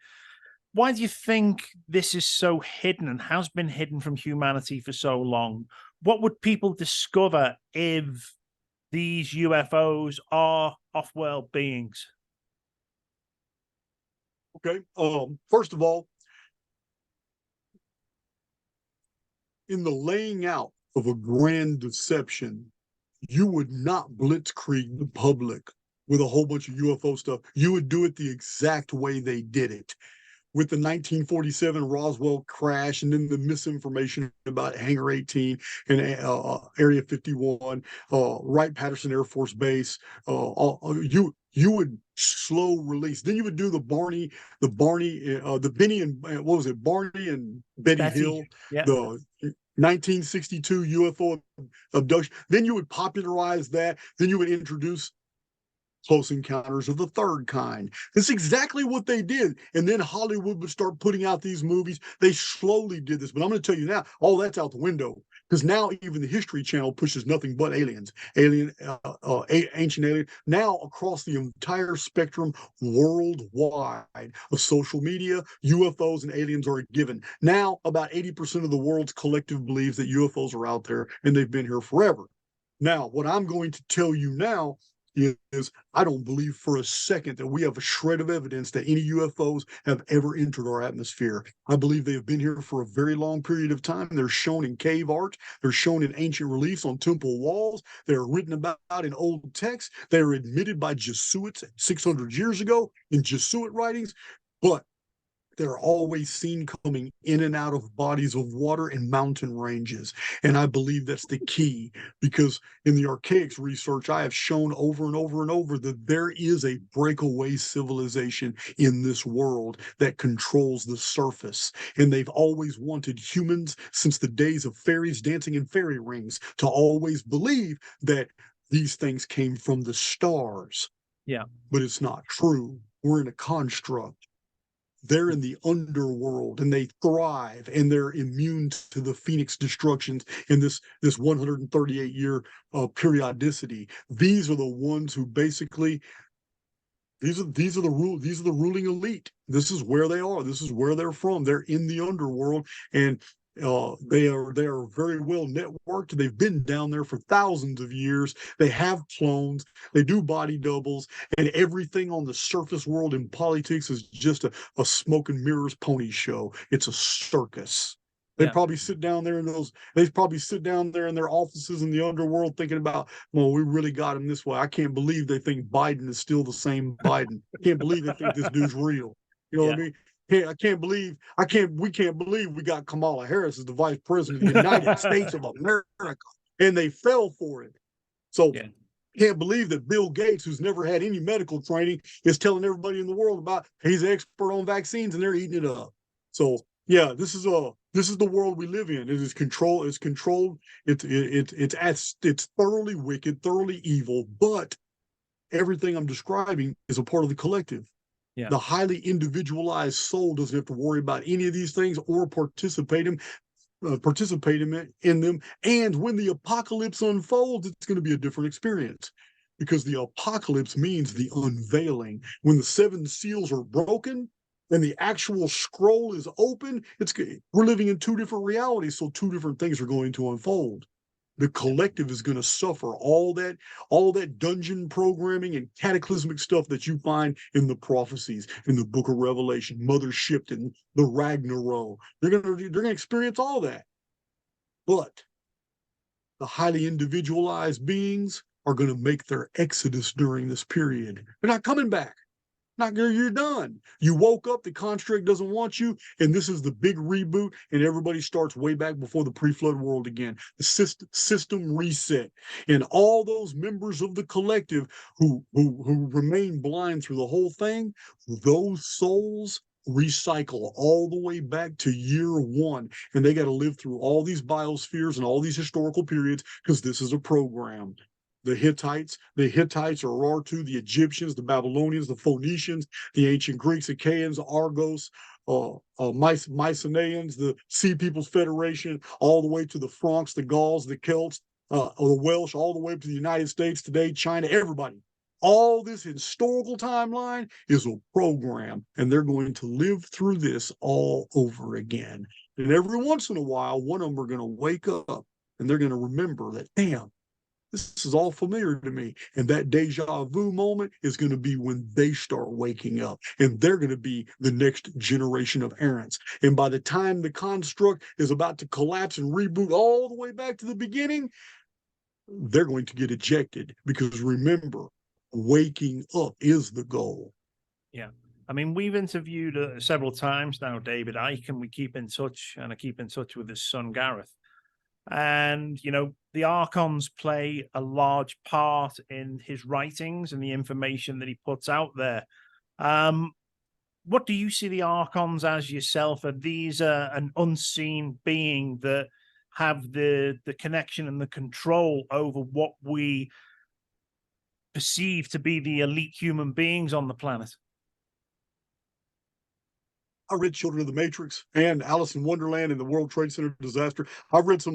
Why do you think this is so hidden and has been hidden from humanity for so long? What would people discover if these UFOs are off-world beings? Okay. First of all, in the laying out of a grand deception, you would not blitzkrieg the public with a whole bunch of UFO stuff. You would do it the exact way they did it. With the 1947 Roswell crash and then the misinformation about Hangar 18 and Area 51, Wright-Patterson Air Force Base, you would slow release. Then you would do the Benny and what was it, Barney and Betty Hill, yeah. 1962 UFO abduction. Then you would popularize that. Then you would introduce Close Encounters of the Third Kind. That's exactly what they did. And then Hollywood would start putting out these movies. They slowly did this. But I'm going to tell you now, all that's out the window. Because now even the History Channel pushes nothing but aliens, ancient alien. Now across the entire spectrum worldwide of social media, UFOs and aliens are a given. Now about 80% of the world's collective believes that UFOs are out there and they've been here forever. Now, what I'm going to tell you now is I don't believe for a second that we have a shred of evidence that any UFOs have ever entered our atmosphere. I believe they have been here for a very long period of time. They're shown in cave art. They're shown in ancient reliefs on temple walls. They're written about in old texts. They are admitted by Jesuits 600 years ago in Jesuit writings. But they're always seen coming in and out of bodies of water and mountain ranges. And I believe that's the key, because in the Archaix research, I have shown over and over and over that there is a breakaway civilization in this world that controls the surface. And they've always wanted humans, since the days of fairies dancing in fairy rings, to always believe that these things came from the stars. Yeah. But it's not true. We're in a construct. They're in the underworld and they thrive and they're immune to the Phoenix destructions in this 138-year periodicity. These are the ones who basically these are the ruling elite. This is where they are. This is where they're from. They're in the underworld, and they are very well networked. They've been down there for thousands of years. They have clones. They do body doubles, and everything on the surface world in politics is just a smoke and mirrors pony show. It's a circus. They probably sit down there in their offices in the underworld thinking about, well, we really got him this way. I can't believe they think Biden is still the same Biden. I can't believe they think this dude's real. You know what I mean? Hey, we can't believe we got Kamala Harris as the vice president of the United States of America. And they fell for it. So can't believe that Bill Gates, who's never had any medical training, is telling everybody in the world about he's an expert on vaccines and they're eating it up. So yeah, this is the world we live in. It is controlled. It's controlled. It's thoroughly wicked, thoroughly evil. But everything I'm describing is a part of the collective. Yeah. The highly individualized soul doesn't have to worry about any of these things or participate in them. And when the apocalypse unfolds, it's going to be a different experience, because the apocalypse means the unveiling. When the 7 seals are broken and the actual scroll is open, we're living in 2 different realities, so 2 different things are going to unfold. The collective is going to suffer all that dungeon programming and cataclysmic stuff that you find in the prophecies, in the Book of Revelation, Mother Shipton, the Ragnarok. They're going to experience all that. But the highly individualized beings are going to make their exodus during this period. They're not coming back. You're done. You woke up, the construct doesn't want you, and this is the big reboot, and everybody starts way back before the pre-flood world again. The system reset. And all those members of the collective who remain blind through the whole thing, those souls recycle all the way back to year 1, and they got to live through all these biospheres and all these historical periods, because this is a program. The Hittites are Urartu, the Egyptians, the Babylonians, the Phoenicians, the ancient Greeks, Achaeans, Argos, Mycenaeans, the Sea Peoples Federation, all the way to the Franks, the Gauls, the Celts, the Welsh, all the way to the United States today, China, everybody. All this historical timeline is a program, and they're going to live through this all over again. And every once in a while, one of them are going to wake up, and they're going to remember that, damn, this is all familiar to me. And that deja vu moment is going to be when they start waking up, and they're going to be the next generation of errants. And by the time the construct is about to collapse and reboot all the way back to the beginning, they're going to get ejected, because remember, waking up is the goal. Yeah. I mean, we've interviewed several times now David Icke, and we keep in touch, and I keep in touch with his son, Gareth. And, you know, the Archons play a large part in his writings and the information that he puts out there. What do you see the Archons as yourself? Are these an unseen being that have the connection and the control over what we perceive to be the elite human beings on the planet? I read Children of the Matrix and Alice in Wonderland and the World Trade Center disaster. I've read some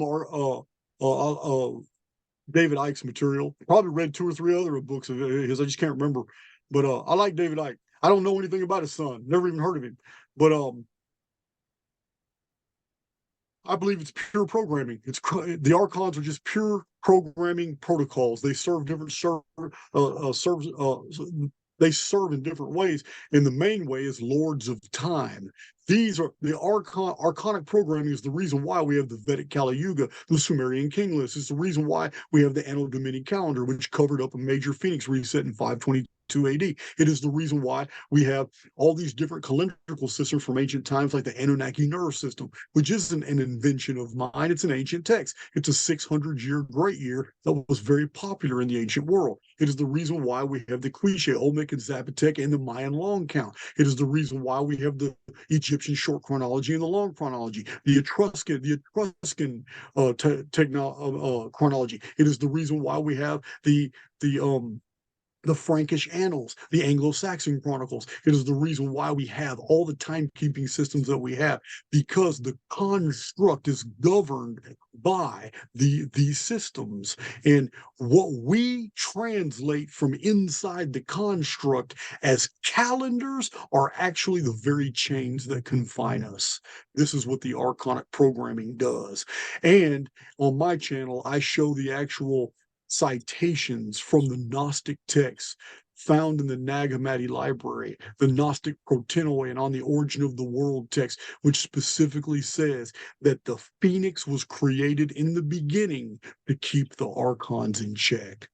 David Icke's material. Probably read 2 or 3 other books of his. I just can't remember. But I like David Icke. I don't know anything about his son. Never even heard of him. But I believe it's pure programming. The Archons are just pure programming protocols. They serve different they serve in different ways, and the main way is lords of time. These are the archonic programming is the reason why we have the Vedic Kali Yuga, the Sumerian king list. It's the reason why we have the Anno Domini calendar, which covered up a major phoenix reset in 522 AD. It is the reason why we have all these different calendrical systems from ancient times, like the Anunnaki nerve system, which isn't an invention of mine. It's an ancient text. It's a 600-year great year that was very popular in the ancient world. It is the reason why we have the Quiche, Olmec, and Zapotec, and the Mayan long count. It is the reason why we have the Egyptian short chronology and the long chronology, the Etruscan chronology. It is the reason why we have the Frankish annals, the Anglo-Saxon chronicles. It is the reason why we have all the timekeeping systems that we have, because the construct is governed by these systems. And what we translate from inside the construct as calendars are actually the very chains that confine us. This is what the archonic programming does. And on my channel, I show the actual citations from the Gnostic texts found in the Nag Hammadi library, the Gnostic Protenoi, and on the Origin of the World text, which specifically says that the Phoenix was created in the beginning to keep the Archons in check.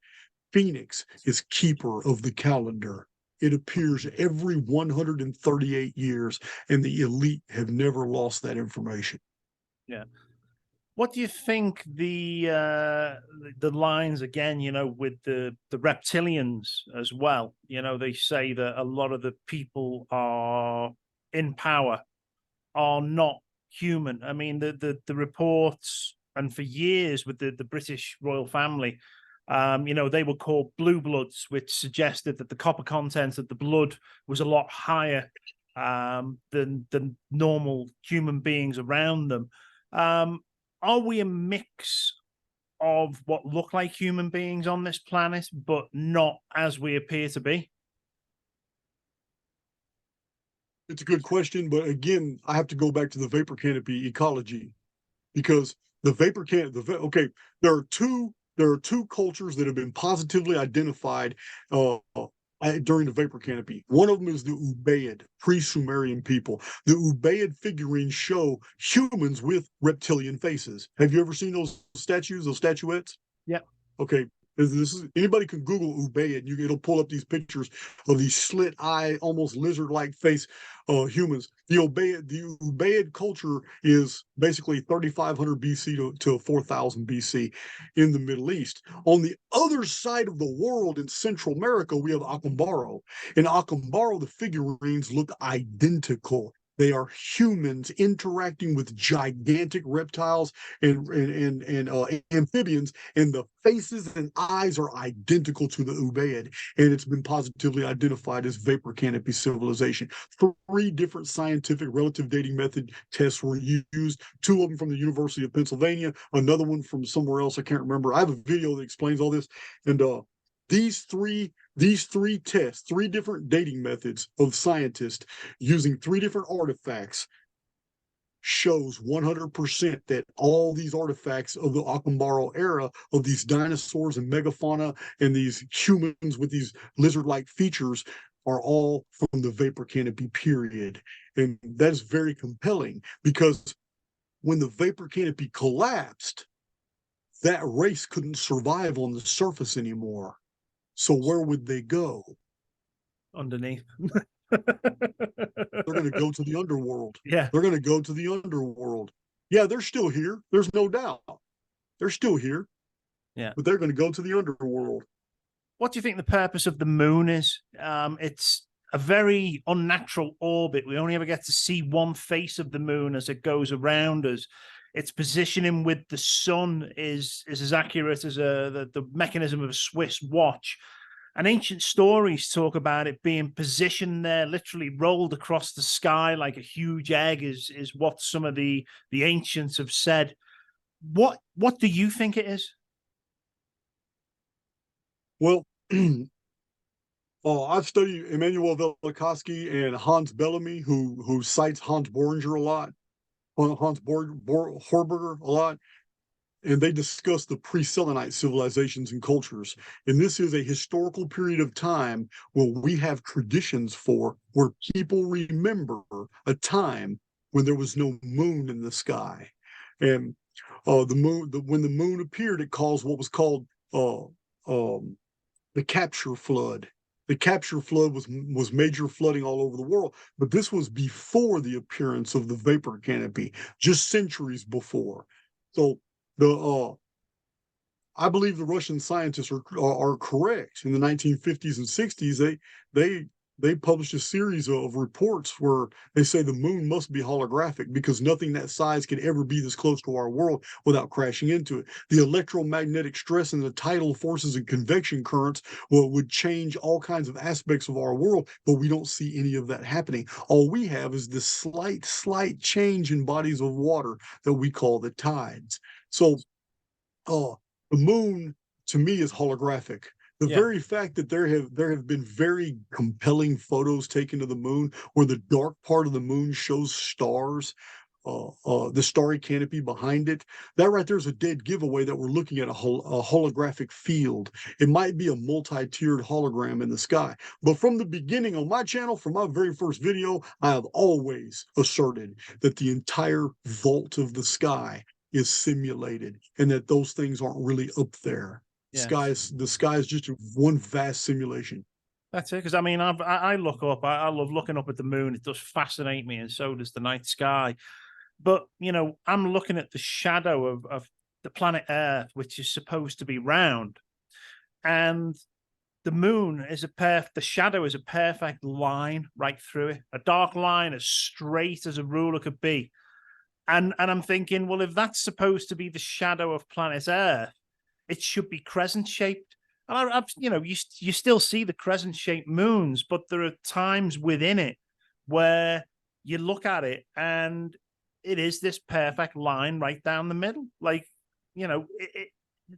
Phoenix is keeper of the calendar. It appears every 138 years, and the elite have never lost that information. Yeah. What do you think the lines again, with the reptilians as well? They say that a lot of the people are in power are not human. I mean, the reports, and for years with the British royal family, they were called blue bloods, which suggested that the copper content of the blood was a lot higher than normal human beings around them. Are we a mix of what look like human beings on this planet, but not as we appear to be? It's a good question, but again, I have to go back to the vapor canopy ecology, because the vapor canopy, okay, there are two cultures that have been positively identified during the vapor canopy. One of them is the Ubaid, pre-Sumerian people. The Ubaid figurines show humans with reptilian faces. Have you ever seen those statues, those statuettes? Yeah. Okay. Anybody can Google Ubaid. It'll pull up these pictures of these slit eye, almost lizard-like face humans. The Ubaid culture is basically 3,500 BC to 4,000 BC in the Middle East. On the other side of the world in Central America, we have Acambaro. In Acambaro, the figurines look identical. They are humans interacting with gigantic reptiles and amphibians, and the faces and eyes are identical to the Ubaid, and it's been positively identified as vapor canopy civilization. 3 different scientific relative dating method tests were used, 2 of them from the University of Pennsylvania, another one from somewhere else I can't remember. I have a video that explains all this, and these three tests, 3 different dating methods of scientists using 3 different artifacts, shows 100% that all these artifacts of the Acambaro era, of these dinosaurs and megafauna and these humans with these lizard-like features, are all from the vapor canopy period. And that is very compelling, because when the vapor canopy collapsed, that race couldn't survive on the surface anymore. So where would they go? Underneath. They're going to go to the underworld. Yeah. They're going to go to the underworld. Yeah, they're still here. There's no doubt. They're still here. Yeah. But they're going to go to the underworld. What do you think the purpose of the moon is? It's a very unnatural orbit. We only ever get to see one face of the moon as it goes around us. its positioning with the sun is as accurate as the mechanism of a Swiss watch. And ancient stories talk about it being positioned there, literally rolled across the sky like a huge egg, is what some of the ancients have said. What do you think it is? Well, I've studied Emmanuel Velikovsky and Hans Bellamy, who cites Hans Borger a lot, Horberger a lot, and they discuss the pre-Selenite civilizations and cultures. And this is a historical period of time where we have traditions for where people remember a time when there was no moon in the sky, and when the moon appeared, it caused what was called the capture flood. The capture flood was major flooding all over the world, but this was before the appearance of the vapor canopy, just centuries before. So I believe the Russian scientists are correct. In the 1950s and 60s, they published a series of reports where they say the moon must be holographic because nothing that size can ever be this close to our world without crashing into it. The electromagnetic stress and the tidal forces and convection currents would change all kinds of aspects of our world, but we don't see any of that happening. All we have is this slight change in bodies of water that we call the tides. So the moon, to me, is holographic. The very fact that there have been very compelling photos taken of the moon where the dark part of the moon shows stars, the starry canopy behind it, that right there is a dead giveaway that we're looking at a holographic field. It might be a multi-tiered hologram in the sky. But from the beginning on my channel, from my very first video, I have always asserted that the entire vault of the sky is simulated and that those things aren't really up there. The sky is just one vast simulation. That's it. Because I mean, I look up. I love looking up at the moon. It does fascinate me, and so does the night sky. But you know, I'm looking at the shadow of the planet Earth, which is supposed to be round, and the moon is the shadow is a perfect line right through it, a dark line as straight as a ruler could be. And I'm thinking, well, if that's supposed to be the shadow of planet Earth, it should be crescent shaped. And you know, you still see the crescent shaped moons, but there are times within it where you look at it and it is this perfect line right down the middle. Like, you know,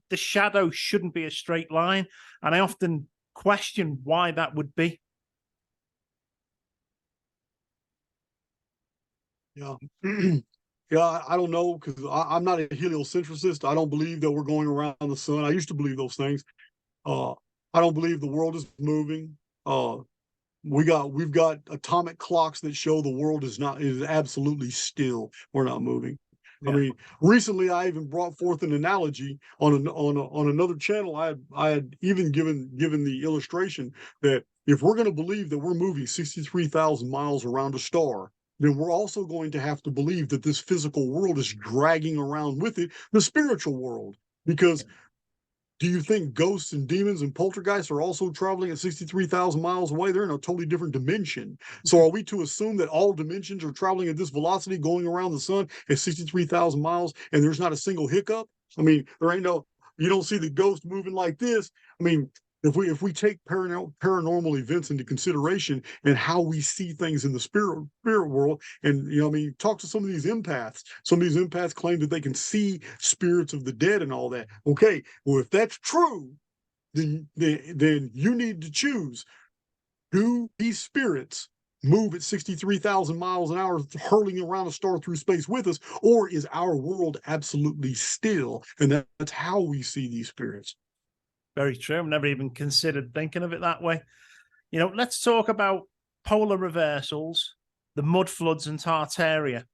the shadow shouldn't be a straight line. And I often question why that would be. Yeah. Yeah, I don't know because I'm not a heliocentricist. I don't believe that we're going around the sun. I used to believe those things. I don't believe the world is moving. We've got atomic clocks that show the world is absolutely still. We're not moving. Yeah. I mean, recently I even brought forth an analogy on another channel. I had even given the illustration that if we're going to believe that we're moving 63,000 miles around a star, then we're also going to have to believe that this physical world is dragging around with it the spiritual world. Because do you think ghosts and demons and poltergeists are also traveling at 63,000 miles away? They're in a totally different dimension. So are we to assume that all dimensions are traveling at this velocity going around the sun at 63,000 miles and there's not a single hiccup? I mean, you don't see the ghost moving like this. I mean, if we take paranormal events into consideration and how we see things in the spirit world, and I mean, talk to some of these empaths. Some of these empaths claim that they can see spirits of the dead and all that. Okay, well, if that's true, then you need to choose: do these spirits move at 63,000 miles an hour, hurling around a star through space with us, or is our world absolutely still? And that's how we see these spirits. Very true. I've never even considered thinking of it that way. You know, let's talk about polar reversals, the mud floods in Tartaria.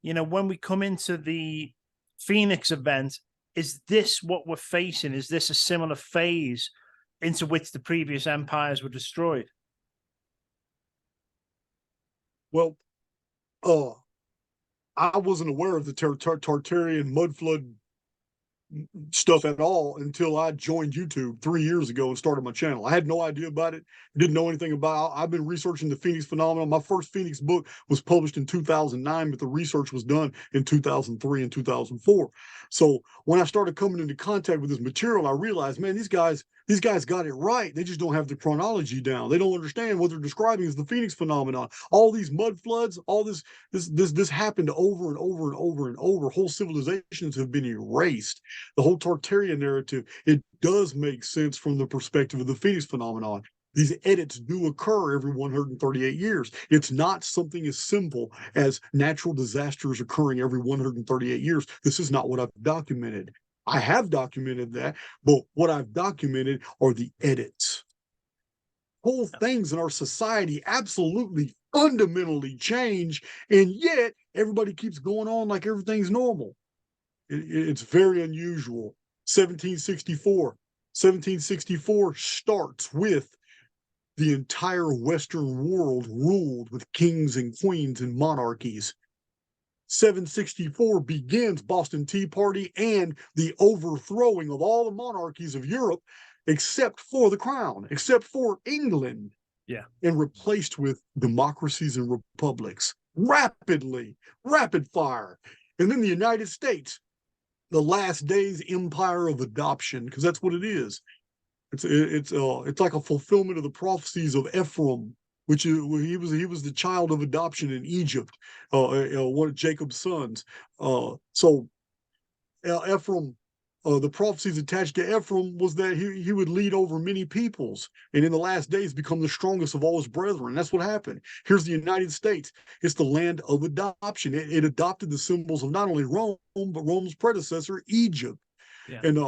You know, when we come into the Phoenix event, is this what we're facing? Is this a similar phase into which the previous empires were destroyed? Well, I wasn't aware of the Tartarian mud flood stuff at all until I joined YouTube 3 years ago and started my channel. I had no idea about it, didn't know anything about it. I've been researching the Phoenix phenomenon. My first Phoenix book was published in 2009, but the research was done in 2003 and 2004. So when I started coming into contact with this material, I realized, man, these guys got it right. They just don't have the chronology down. They don't understand what they're describing as the Phoenix phenomenon. All these mud floods, all this happened over and over and over and over. Whole civilizations have been erased. The whole Tartarian narrative, it does make sense from the perspective of the Phoenix phenomenon. These edits do occur every 138 years. It's not something as simple as natural disasters occurring every 138 years. This is not what I've documented. I have documented that, but what I've documented are the edits. Whole things in our society absolutely fundamentally change, and yet everybody keeps going on like everything's normal. It's very unusual. 1764 starts with the entire Western world ruled with kings and queens and monarchies. 764 begins Boston Tea Party and the overthrowing of all the monarchies of Europe, except for the crown, except for England. Yeah. And replaced with democracies and republics rapidly, rapid fire. And then the United States, the last days empire of adoption, because that's what it is. It's like a fulfillment of the prophecies of Ephraim, which is, he was the child of adoption in Egypt, one of Jacob's sons. So Ephraim, the prophecies attached to Ephraim was that he would lead over many peoples, and in the last days become the strongest of all his brethren. That's what happened. Here's the United States. It's the land of adoption. It adopted the symbols of not only Rome, but Rome's predecessor, Egypt. Yeah. And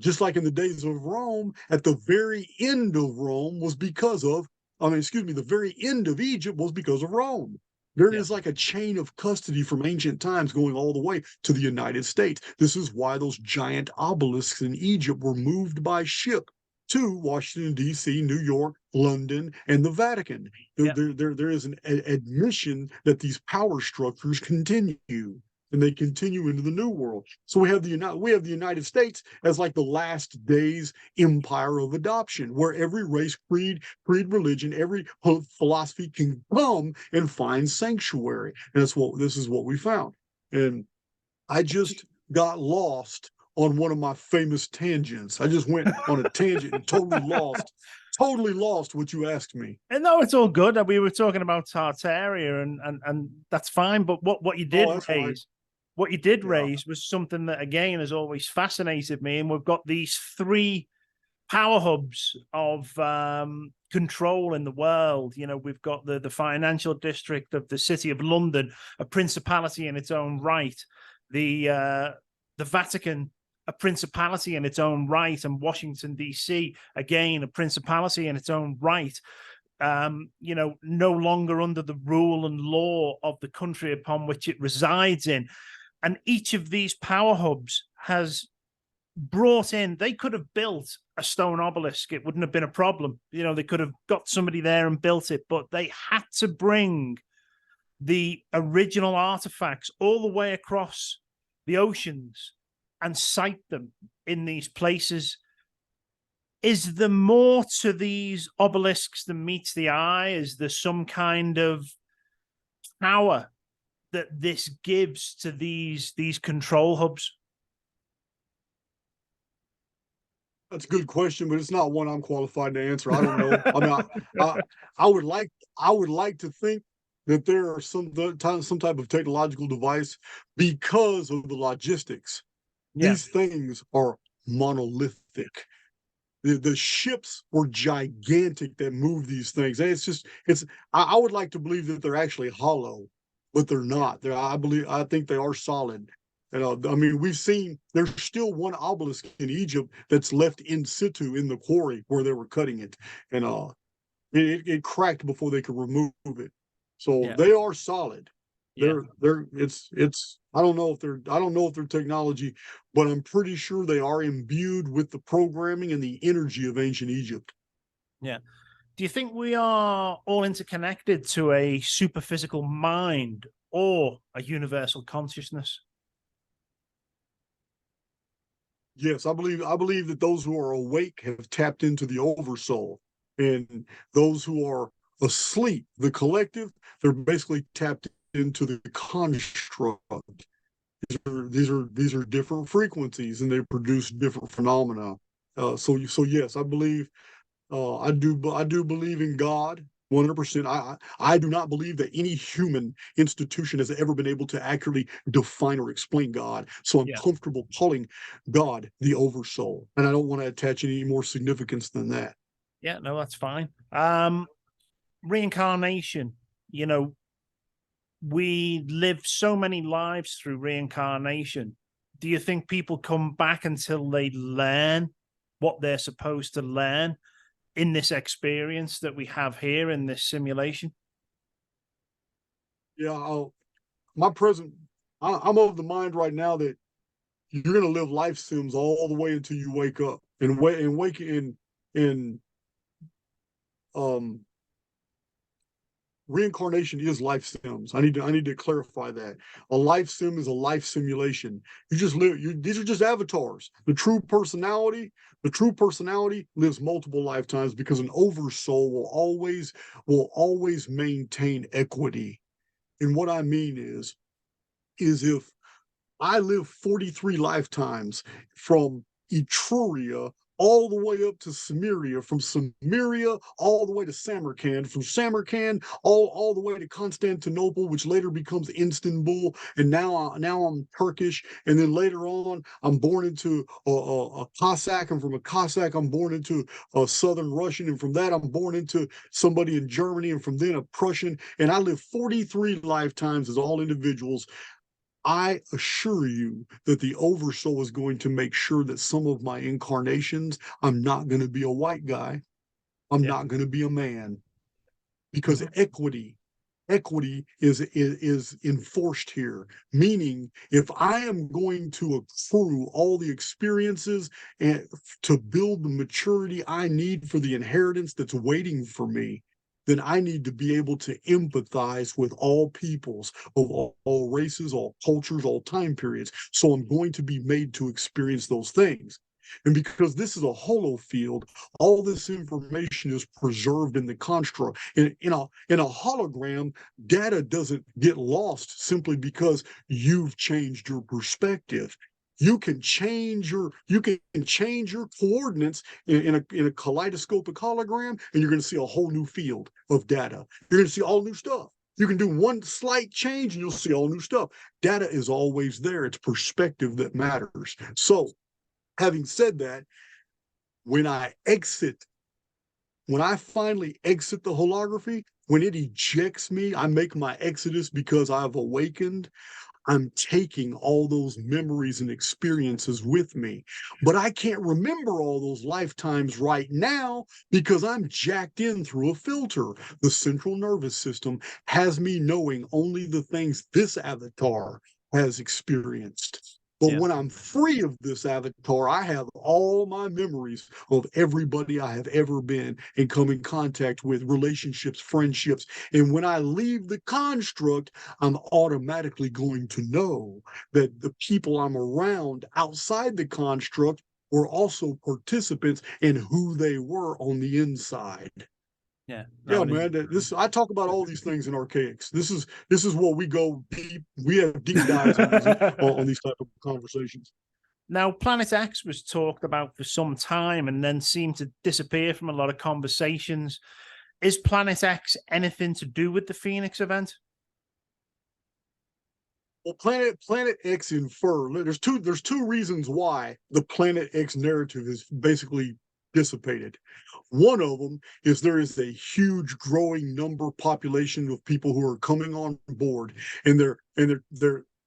just like in the days of Rome, at the very end of Rome was because of, the very end of Egypt was because of Rome. There is like a chain of custody from ancient times going all the way to the United States. This is why those giant obelisks in Egypt were moved by ship to Washington, D.C., New York, London, and the Vatican. There is an admission that these power structures continue. And they continue into the New World. So we have the United States as like the last days empire of adoption, where every race, creed, religion, every philosophy can come and find sanctuary. And this is what we found. And I just got lost on one of my famous tangents. I just went on a tangent and totally lost what you asked me. And no, it's all good. We were talking about Tartaria, and that's fine. But what you did raise. What you did raise was something that, again, has always fascinated me. And we've got these three power hubs of control in the world. You know, we've got the financial district of the city of London, a principality in its own right. The Vatican, a principality in its own right. And Washington, D.C., again, a principality in its own right. No longer under the rule and law of the country upon which it resides in. And each of these power hubs has brought in, they could have built a stone obelisk. It wouldn't have been a problem. They could have got somebody there and built it, but they had to bring the original artifacts all the way across the oceans and site them in these places. Is there more to these obelisks than meets the eye? Is there some kind of power that this gives to these control hubs? That's a good question, but it's not one I'm qualified to answer. I don't know. I would like to think that there are some type of technological device because of the logistics. Yeah. These things are monolithic. The ships were gigantic that move these things. And I would like to believe that they're actually hollow, but they're not. I think they are solid. And we've seen there's still one obelisk in Egypt that's left in situ in the quarry where they were cutting it, and it cracked before they could remove it. So they are solid. I don't know if they're technology, but I'm pretty sure they are imbued with the programming and the energy of ancient Egypt. Yeah. Do you think we are all interconnected to a superphysical mind or a universal consciousness? Yes, I believe that those who are awake have tapped into the oversoul, and those who are asleep, the collective, they're basically tapped into the construct. These are different frequencies, and they produce different phenomena. So yes, I do believe in God 100%. I do not believe that any human institution has ever been able to accurately define or explain God. So I'm Yeah. comfortable calling God the oversoul, and I don't want to attach any more significance than that. Yeah, no, that's fine. Reincarnation, you know, we live so many lives through reincarnation. Do you think people come back until they learn what they're supposed to learn in this experience that we have here in this simulation? Yeah, my present, I'm of the mind right now that you're going to live life sims all the way until you wake up, and wake in um reincarnation is life sims. I need to clarify that. A life sim is a life simulation. You just live. These are just avatars. The true personality lives multiple lifetimes, because an oversoul will always maintain equity. And what I mean is if I lived 43 lifetimes from Etruria all the way up to Sumeria, from Sumeria all the way to Samarkand, from Samarkand all the way to Constantinople, which later becomes Istanbul, and now I'm Turkish, and then later on I'm born into a Cossack, and from a Cossack I'm born into a Southern Russian, and from that I'm born into somebody in Germany, and from then a Prussian, and I live 43 lifetimes as all individuals. I assure you that the oversoul is going to make sure that some of my incarnations, I'm not going to be a white guy. I'm Yeah. not going to be a man, because Mhm. equity is enforced here. Meaning, if I am going to accrue all the experiences and to build the maturity I need for the inheritance that's waiting for me, then I need to be able to empathize with all peoples of all races, all cultures, all time periods. So I'm going to be made to experience those things. And because this is a hollow field, all this information is preserved in the construct. In a hologram, data doesn't get lost simply because you've changed your perspective. You can change your coordinates in a kaleidoscopic hologram, and you're going to see a whole new field of data. You're going to see all new stuff. You can do one slight change and you'll see all new stuff. Data is always there. It's perspective that matters. So, having said that, when I exit, when I finally exit the holography, when it ejects me, I make my exodus because I've awakened. I'm taking all those memories and experiences with me. But I can't remember all those lifetimes right now because I'm jacked in through a filter. The central nervous system has me knowing only the things this avatar has experienced. But Yeah. when I'm free of this avatar, I have all my memories of everybody I have ever been and come in contact with, relationships, friendships. And when I leave the construct, I'm automatically going to know that the people I'm around outside the construct were also participants in who they were on the inside. Yeah. No, Yeah, it is. man. This I talk about all these things in Archaix. This is what we go deep. We have deep dives on these type of conversations. Now, Planet X was talked about for some time and then seemed to disappear from a lot of conversations. Is Planet X anything to do with the Phoenix event? Well, Planet X infer. There's two reasons why the Planet X narrative is basically dissipated. One of them is there is a huge growing number population of people who are coming on board, and they're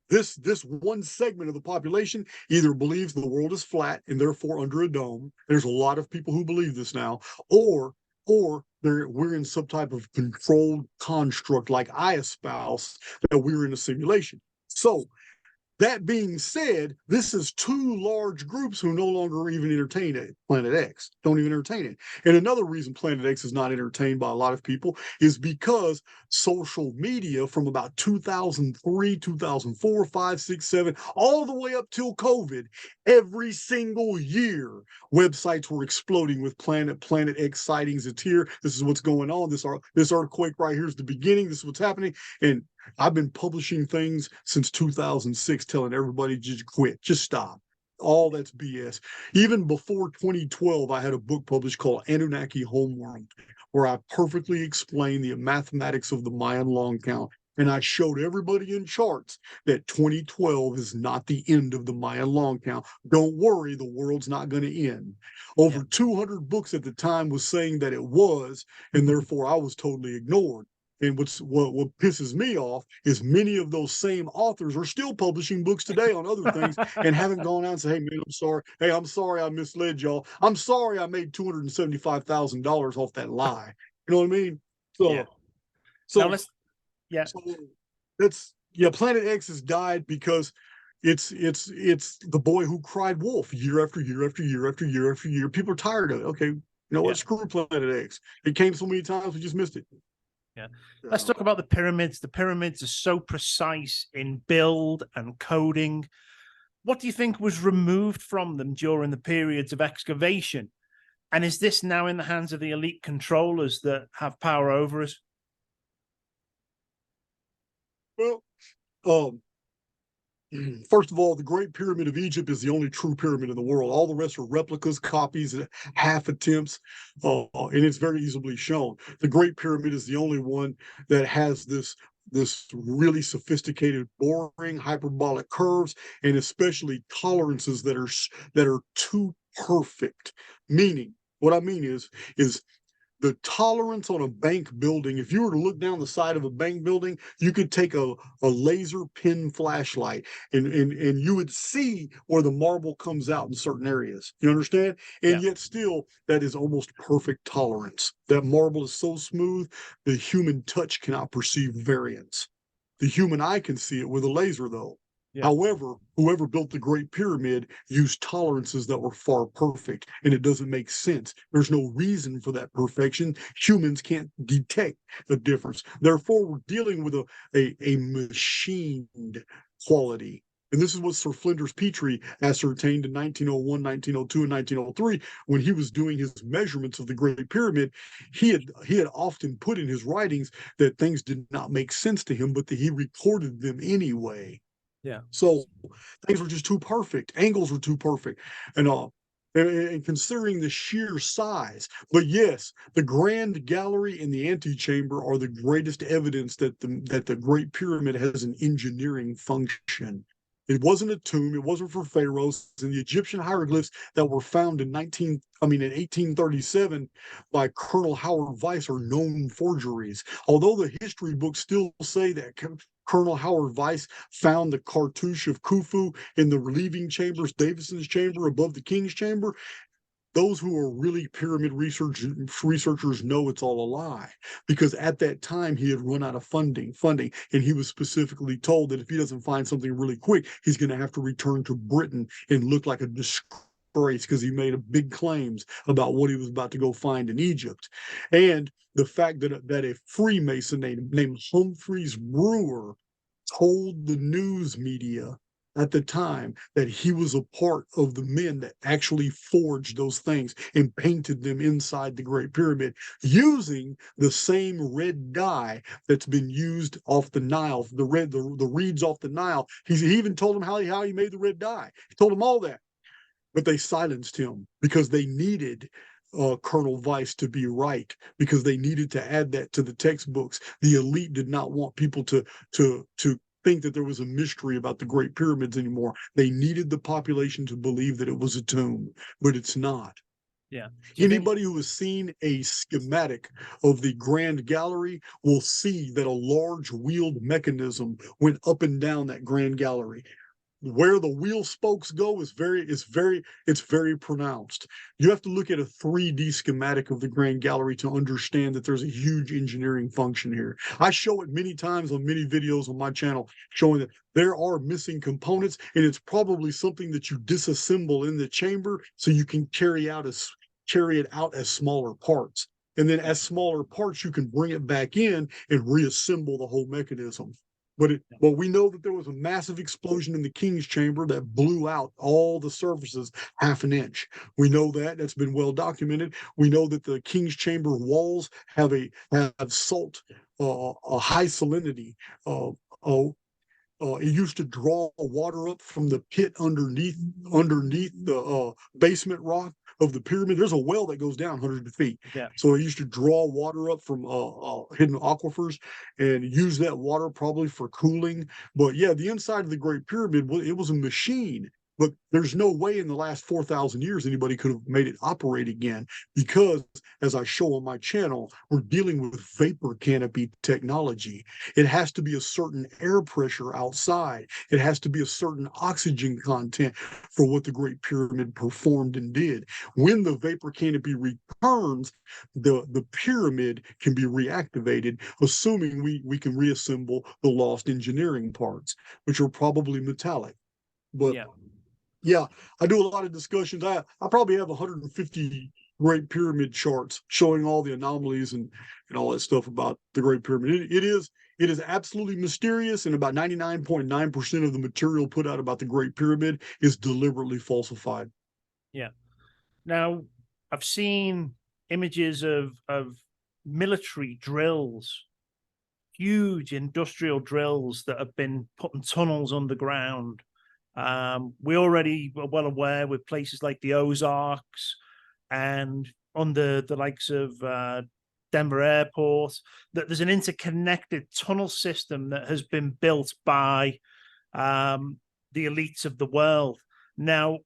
this one segment of the population either believes the world is flat and therefore under a dome. There's a lot of people who believe this now, or we're in some type of controlled construct like I espouse, that we're in a simulation. So That being said, this is two large groups who no longer even entertain it. Planet X don't even entertain it. And another reason Planet X is not entertained by a lot of people is because social media from about 2003, 2004, 5, 6, 7, all the way up till COVID, every single year, websites were exploding with Planet X sightings. It's here. This is what's going on. This earthquake right here is the beginning. This is what's happening. And I've been publishing things since 2006, telling everybody just quit, just stop. All that's BS. Even before 2012, I had a book published called Anunnaki Homeworld, where I perfectly explained the mathematics of the Mayan long count. And I showed everybody in charts that 2012 is not the end of the Mayan long count. Don't worry, the world's not going to end. Over 200 books at the time was saying that it was, and therefore I was totally ignored. And what pisses me off is many of those same authors are still publishing books today on other things and haven't gone out and said, hey, man, I'm sorry. Hey, I'm sorry I misled y'all. I'm sorry I made $275,000 off that lie. You know what I mean? So that's Planet X has died because it's the boy who cried wolf year after year after year after year after year. People are tired of it. Okay, you know what? Screw Planet X. It came so many times we just missed it. Let's talk about the pyramids. The pyramids are so precise in build and coding. What do you think was removed from them during the periods of excavation? And is this now in the hands of the elite controllers that have power over us? Well, first of all, the Great Pyramid of Egypt is the only true pyramid in the world. All the rest are replicas, copies, half attempts, and it's very easily shown. The Great Pyramid is the only one that has this really sophisticated boring hyperbolic curves, and especially tolerances that are too perfect. Meaning, what I mean is the tolerance on a bank building. If you were to look down the side of a bank building, you could take a laser pin flashlight and you would see where the marble comes out in certain areas. You understand? And yet still, that is almost perfect tolerance. That marble is so smooth, the human touch cannot perceive variance. The human eye can see it with a laser, though. However, whoever built the Great Pyramid used tolerances that were far perfect, and it doesn't make sense. There's no reason for that perfection. Humans can't detect the difference. Therefore, we're dealing with a machined quality. And this is what Sir Flinders Petrie ascertained in 1901, 1902, and 1903 when he was doing his measurements of the Great Pyramid. He had often put in his writings that things did not make sense to him, but that he recorded them anyway. So things were just too perfect. Angles were too perfect, and considering the sheer size. But yes, the Grand Gallery and the Antechamber are the greatest evidence that the Great Pyramid has an engineering function. It wasn't a tomb. It wasn't for pharaohs. And the Egyptian hieroglyphs that were found in 1837 by Colonel Howard Weiss are known forgeries. Although the history books still say that Colonel Howard Weiss found the cartouche of Khufu in the relieving chambers, Davison's chamber above the king's chamber, those who are really pyramid researchers know it's all a lie, because at that time he had run out of funding, and he was specifically told that if he doesn't find something really quick, he's going to have to return to Britain and look like a disgrace because he made big claims about what he was about to go find in Egypt. And the fact that a Freemason named Humphreys Brewer told the news media at the time that he was a part of the men that actually forged those things and painted them inside the Great Pyramid using the same red dye that's been used off the Nile, the reeds off the Nile. He even told them how he made the red dye. He told them all that, but they silenced him because they needed Colonel Weiss to be right, because they needed to add that to the textbooks. The elite did not want people to think that there was a mystery about the Great Pyramids anymore. They needed the population to believe that it was a tomb, but it's not. Anybody who has seen a schematic of the Grand Gallery will see that a large wheeled mechanism went up and down that Grand Gallery. where the wheel spokes go is very pronounced. You have to look at a 3D schematic of the Grand Gallery to understand that there's a huge engineering function here. I show it many times on many videos on my channel, showing that there are missing components, and it's probably something that you disassemble in the chamber so you can carry it out as smaller parts. And then as smaller parts, you can bring it back in and reassemble the whole mechanism. But we know that there was a massive explosion in the King's Chamber that blew out all the surfaces half an inch. We know that. That's been well documented. We know that the King's Chamber walls have salt, a high salinity. It used to draw water up from the pit underneath the basement rock of the pyramid. There's a well that goes down hundreds of feet. Yeah. So it used to draw water up from hidden aquifers and use that water probably for cooling. But yeah, the inside of the Great Pyramid, it was a machine. But there's no way in the last 4,000 years anybody could have made it operate again, because, as I show on my channel, we're dealing with vapor canopy technology. It has to be a certain air pressure outside. It has to be a certain oxygen content for what the Great Pyramid performed and did. When the vapor canopy returns, the pyramid can be reactivated, assuming we can reassemble the lost engineering parts, which are probably metallic. But yeah, I do a lot of discussions. I probably have 150 Great Pyramid charts showing all the anomalies and all that stuff about the Great Pyramid. It is absolutely mysterious, and about 99.9% of the material put out about the Great Pyramid is deliberately falsified. Yeah. Now, I've seen images of military drills, huge industrial drills that have been putting tunnels underground. We already are well aware with places like the Ozarks and under the likes of Denver Airport that there's an interconnected tunnel system that has been built by the elites of the world. Now,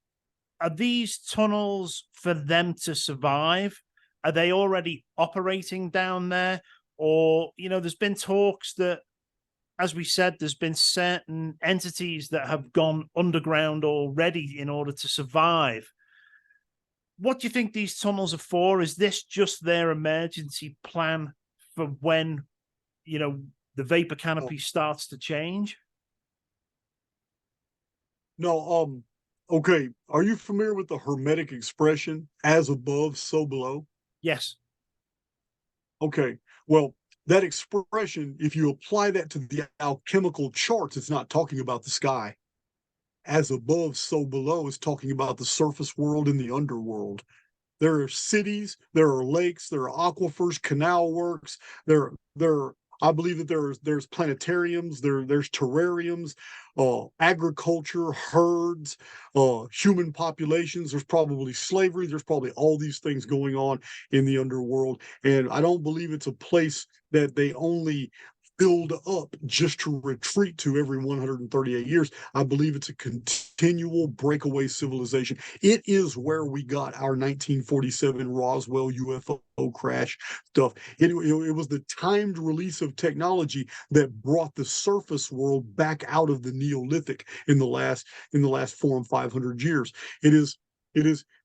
are these tunnels for them to survive? Are they already operating down there? Or, there's been talks that, as we said, there's been certain entities that have gone underground already in order to survive. What do you think these tunnels are for? Is this just their emergency plan for when, the vapor canopy starts to change? No, okay. Are you familiar with the Hermetic expression, as above, so below? Yes. Okay. Well, that expression, if you apply that to the alchemical charts, it's not talking about the sky. As above, so below is talking about the surface world and the underworld. There are cities, there are lakes, there are aquifers, canal works. I believe that there's planetariums, there's terrariums, agriculture, herds, human populations. There's probably slavery. There's probably all these things going on in the underworld. And I don't believe it's a place that they only build up just to retreat to every 138 years. I believe it's a continual breakaway civilization. It is where we got our 1947 Roswell UFO crash stuff. It was the timed release of technology that brought the surface world back out of the Neolithic in the last 400 and 500 years. It is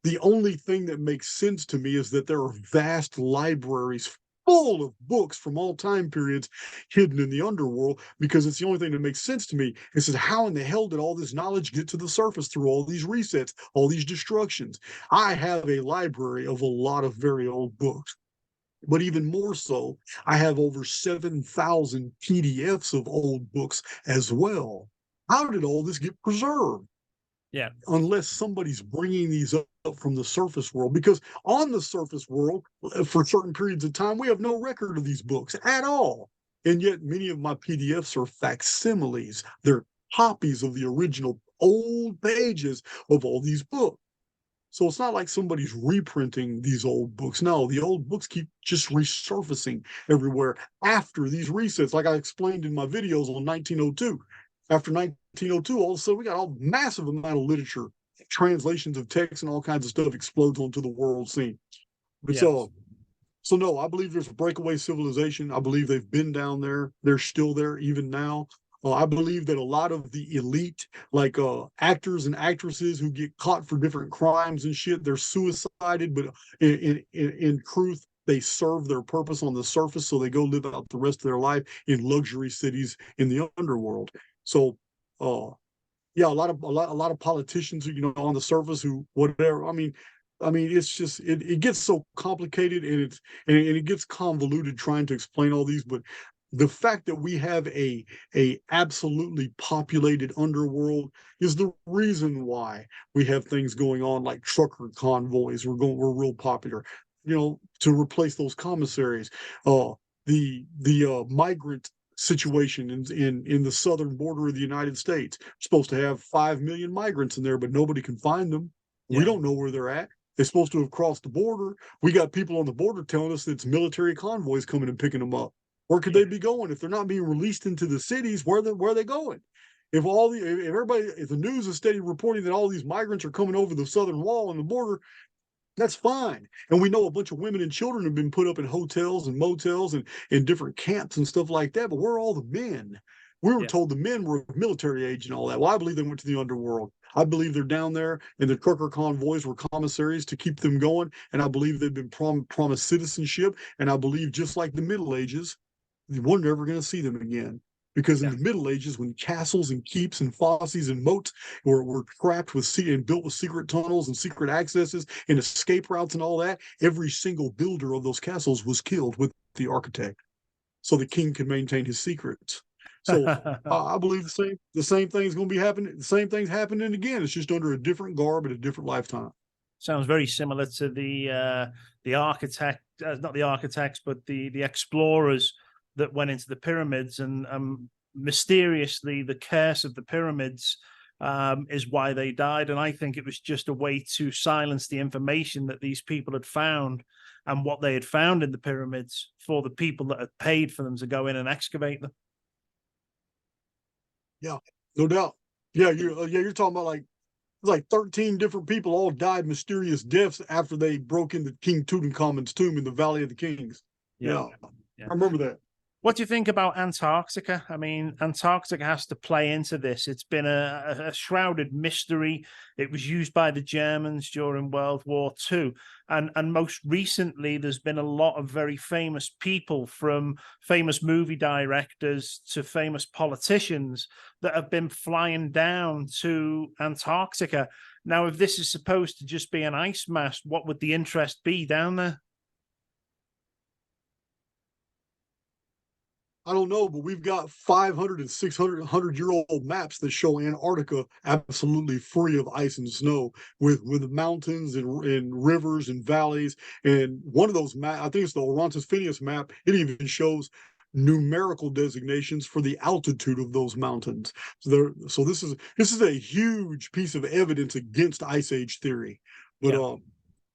the only thing that makes sense to me is that there are vast libraries full of books from all time periods hidden in the underworld, because it's the only thing that makes sense to me. It says, how in the hell did all this knowledge get to the surface through all these resets, all these destructions? I have a library of a lot of very old books. But even more so, I have over 7,000 PDFs of old books as well. How did all this get preserved? Yeah. Unless somebody's bringing these up from the surface world, because on the surface world, for certain periods of time, we have no record of these books at all. And yet many of my PDFs are facsimiles. They're copies of the original old pages of all these books. So it's not like somebody's reprinting these old books. No, the old books keep just resurfacing everywhere after these resets, like I explained in my videos on 1902. After 1902, all of a sudden we got a massive amount of literature, translations of texts and all kinds of stuff explodes onto the world scene. But Yes. so no, I believe there's a breakaway civilization. I believe they've been down there. They're still there even now. I believe that a lot of the elite, like actors and actresses who get caught for different crimes and shit, they're suicided, but in truth, they serve their purpose on the surface, so they go live out the rest of their life in luxury cities in the underworld. So, yeah, a lot of politicians, on the surface who whatever. It's just it gets so complicated, and it gets convoluted trying to explain all these. But the fact that we have a absolutely populated underworld is the reason why we have things going on like trucker convoys. We're real popular, to replace those commissaries. The migrant situation in the southern border of the United States. We're supposed to have 5 million migrants in there, but nobody can find them. We don't know where they're at. They're supposed to have crossed the border. We got people on the border telling us that it's military convoys coming and picking them up. Where could they be going? If they're not being released into the cities, where are they going? If the news is steady reporting that all these migrants are coming over the southern wall and the border, that's fine. And we know a bunch of women and children have been put up in hotels and motels and in different camps and stuff like that. But where are all the men? We were told the men were of military age and all that. Well, I believe they went to the underworld. I believe they're down there, and the trucker convoys were commissaries to keep them going. And I believe they've been promised citizenship. And I believe, just like the Middle Ages, we're never going to see them again. Because in the Middle Ages, when castles and keeps and fosses and moats were trapped with and built with secret tunnels and secret accesses and escape routes and all that, every single builder of those castles was killed with the architect, so the king could maintain his secrets. So I believe the same thing's going to be happening. The same thing's happening again. It's just under a different garb at a different lifetime. Sounds very similar to the architect, not the architects, but the explorers that went into the pyramids, and mysteriously the curse of the pyramids is why they died. And I think it was just a way to silence the information that these people had found and what they had found in the pyramids for the people that had paid for them to go in and excavate them. Yeah, no doubt. Yeah, you're talking about like 13 different people all died mysterious deaths after they broke into King Tutankhamun's tomb in the Valley of the Kings. Yeah. I remember that. What do you think about Antarctica? I mean, Antarctica has to play into this. It's been a shrouded mystery. It was used by the Germans during World War II. And most recently, there's been a lot of very famous people, from famous movie directors to famous politicians, that have been flying down to Antarctica. Now, if this is supposed to just be an ice mass, what would the interest be down there? I don't know, but we've got 500 and 600-year-old maps that show Antarctica absolutely free of ice and snow, with mountains and rivers and valleys. And one of those maps, I think it's the Orontes Phineas map, it even shows numerical designations for the altitude of those mountains. So this is a huge piece of evidence against Ice Age theory. But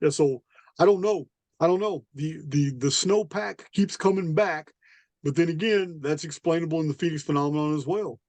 so I don't know. The snowpack keeps coming back. But then again, that's explainable in the Phoenix phenomenon as well.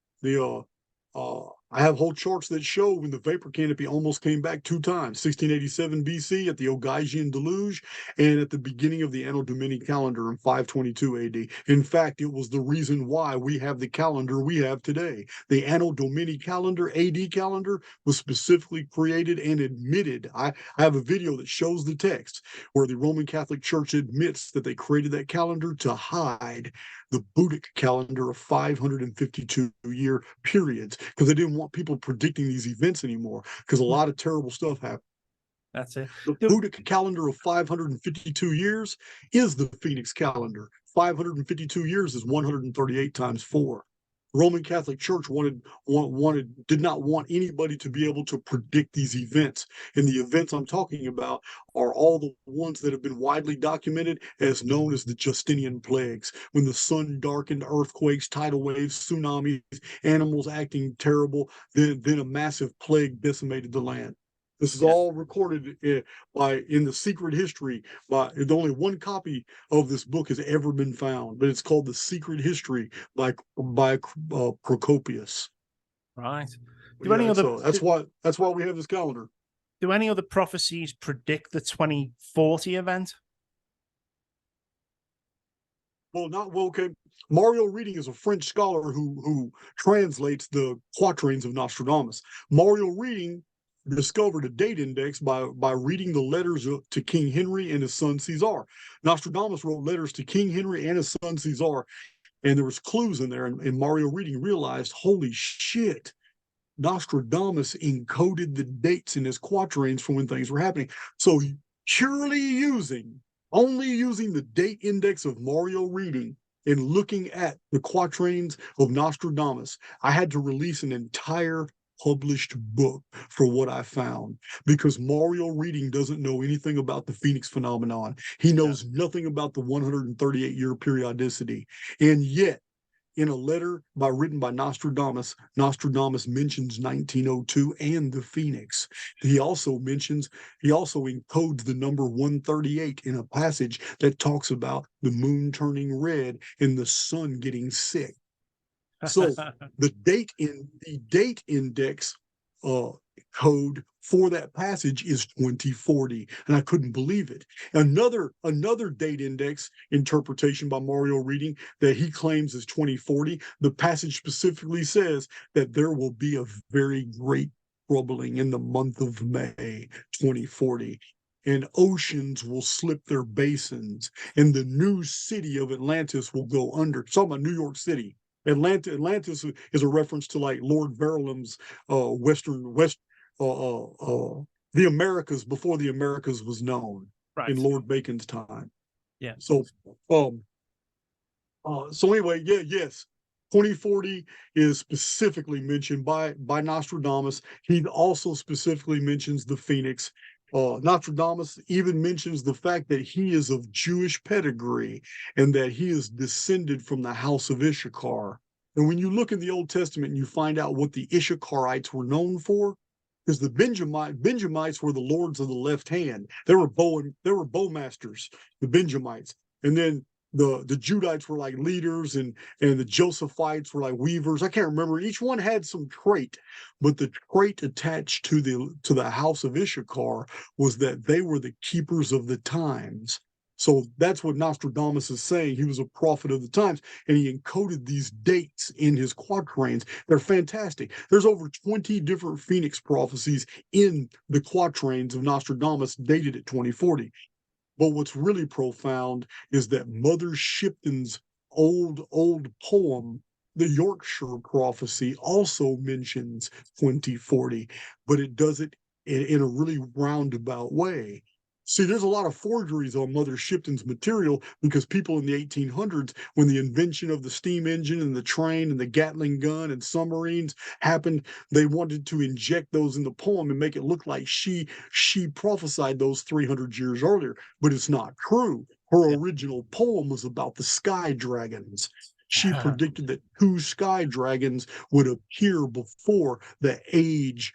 I have whole charts that show when the vapor canopy almost came back 2 times: 1687 BC at the Ogygian deluge, and at the beginning of the Anno Domini calendar in 522 AD. In fact, it was the reason why we have the calendar we have today. The Anno Domini calendar, AD calendar, was specifically created and admitted. I have a video that shows the text where the Roman Catholic Church admits that they created that calendar to hide the Buddhic calendar of 552-year periods, because they didn't want people predicting these events anymore, because a lot of terrible stuff happened. That's it. The Buddhic calendar of 552 years is the Phoenix calendar. 552 years is 138 times 4. Roman Catholic Church did not want anybody to be able to predict these events. And the events I'm talking about are all the ones that have been widely documented as known as the Justinian plagues, when the sun darkened, earthquakes, tidal waves, tsunamis, animals acting terrible, then a massive plague decimated the land. This is all recorded in the secret history. Only one copy of this book has ever been found, but it's called The Secret History by Procopius. Right. So that's why we have this calendar. Do any other prophecies predict the 2040 event? Okay. Mario Reading is a French scholar who translates the quatrains of Nostradamus. Mario Reading discovered a date index by reading the letters to King Henry and his son Caesar. Nostradamus wrote letters to King Henry and his son Caesar, and there was clues in there. And Mario Reading realized, holy shit, Nostradamus encoded the dates in his quatrains for when things were happening. So only using the date index of Mario Reading and looking at the quatrains of Nostradamus, I had to release an entire published book for what I found, because Mario Reading doesn't know anything about the Phoenix phenomenon. He knows nothing about the 138-year periodicity. And yet, in a letter written by Nostradamus, Nostradamus mentions 1902 and the Phoenix. He also encodes the number 138 in a passage that talks about the moon turning red and the sun getting sick. So the date index code for that passage is 2040, and I couldn't believe it. Another date index interpretation by Mario Reading that he claims is 2040. The passage specifically says that there will be a very great troubling in the month of May 2040, and oceans will slip their basins, and the new city of Atlantis will go under. It's talking about New York City. Atlantis is a reference to like Lord Verulam's the Americas before the Americas was known, right, in Lord Bacon's time. Yeah. So anyway, yes, 2040 is specifically mentioned by Nostradamus. He also specifically mentions the Phoenix. Nostradamus even mentions the fact that he is of Jewish pedigree and that he is descended from the house of Issachar. And when you look in the Old Testament and you find out what the Issacharites were known for, because the Benjamites were the lords of the left hand. They were bowmasters, the Benjamites. And then the Judites were like leaders, and the Josephites were like weavers. I can't remember. Each one had some trait, but the trait attached to the house of Issachar was that they were the keepers of the times. So that's what Nostradamus is saying. He was a prophet of the times, and he encoded these dates in his quatrains. They're fantastic. There's over 20 different Phoenix prophecies in the quatrains of Nostradamus dated at 2040. But what's really profound is that Mother Shipton's old poem, the Yorkshire Prophecy, also mentions 2040, but it does it in a really roundabout way. See, there's a lot of forgeries on Mother Shipton's material because people in the 1800s, when the invention of the steam engine and the train and the Gatling gun and submarines happened, they wanted to inject those in the poem and make it look like she prophesied those 300 years earlier, but it's not true. Her original poem was about the sky dragons. She predicted that 2 sky dragons would appear before the age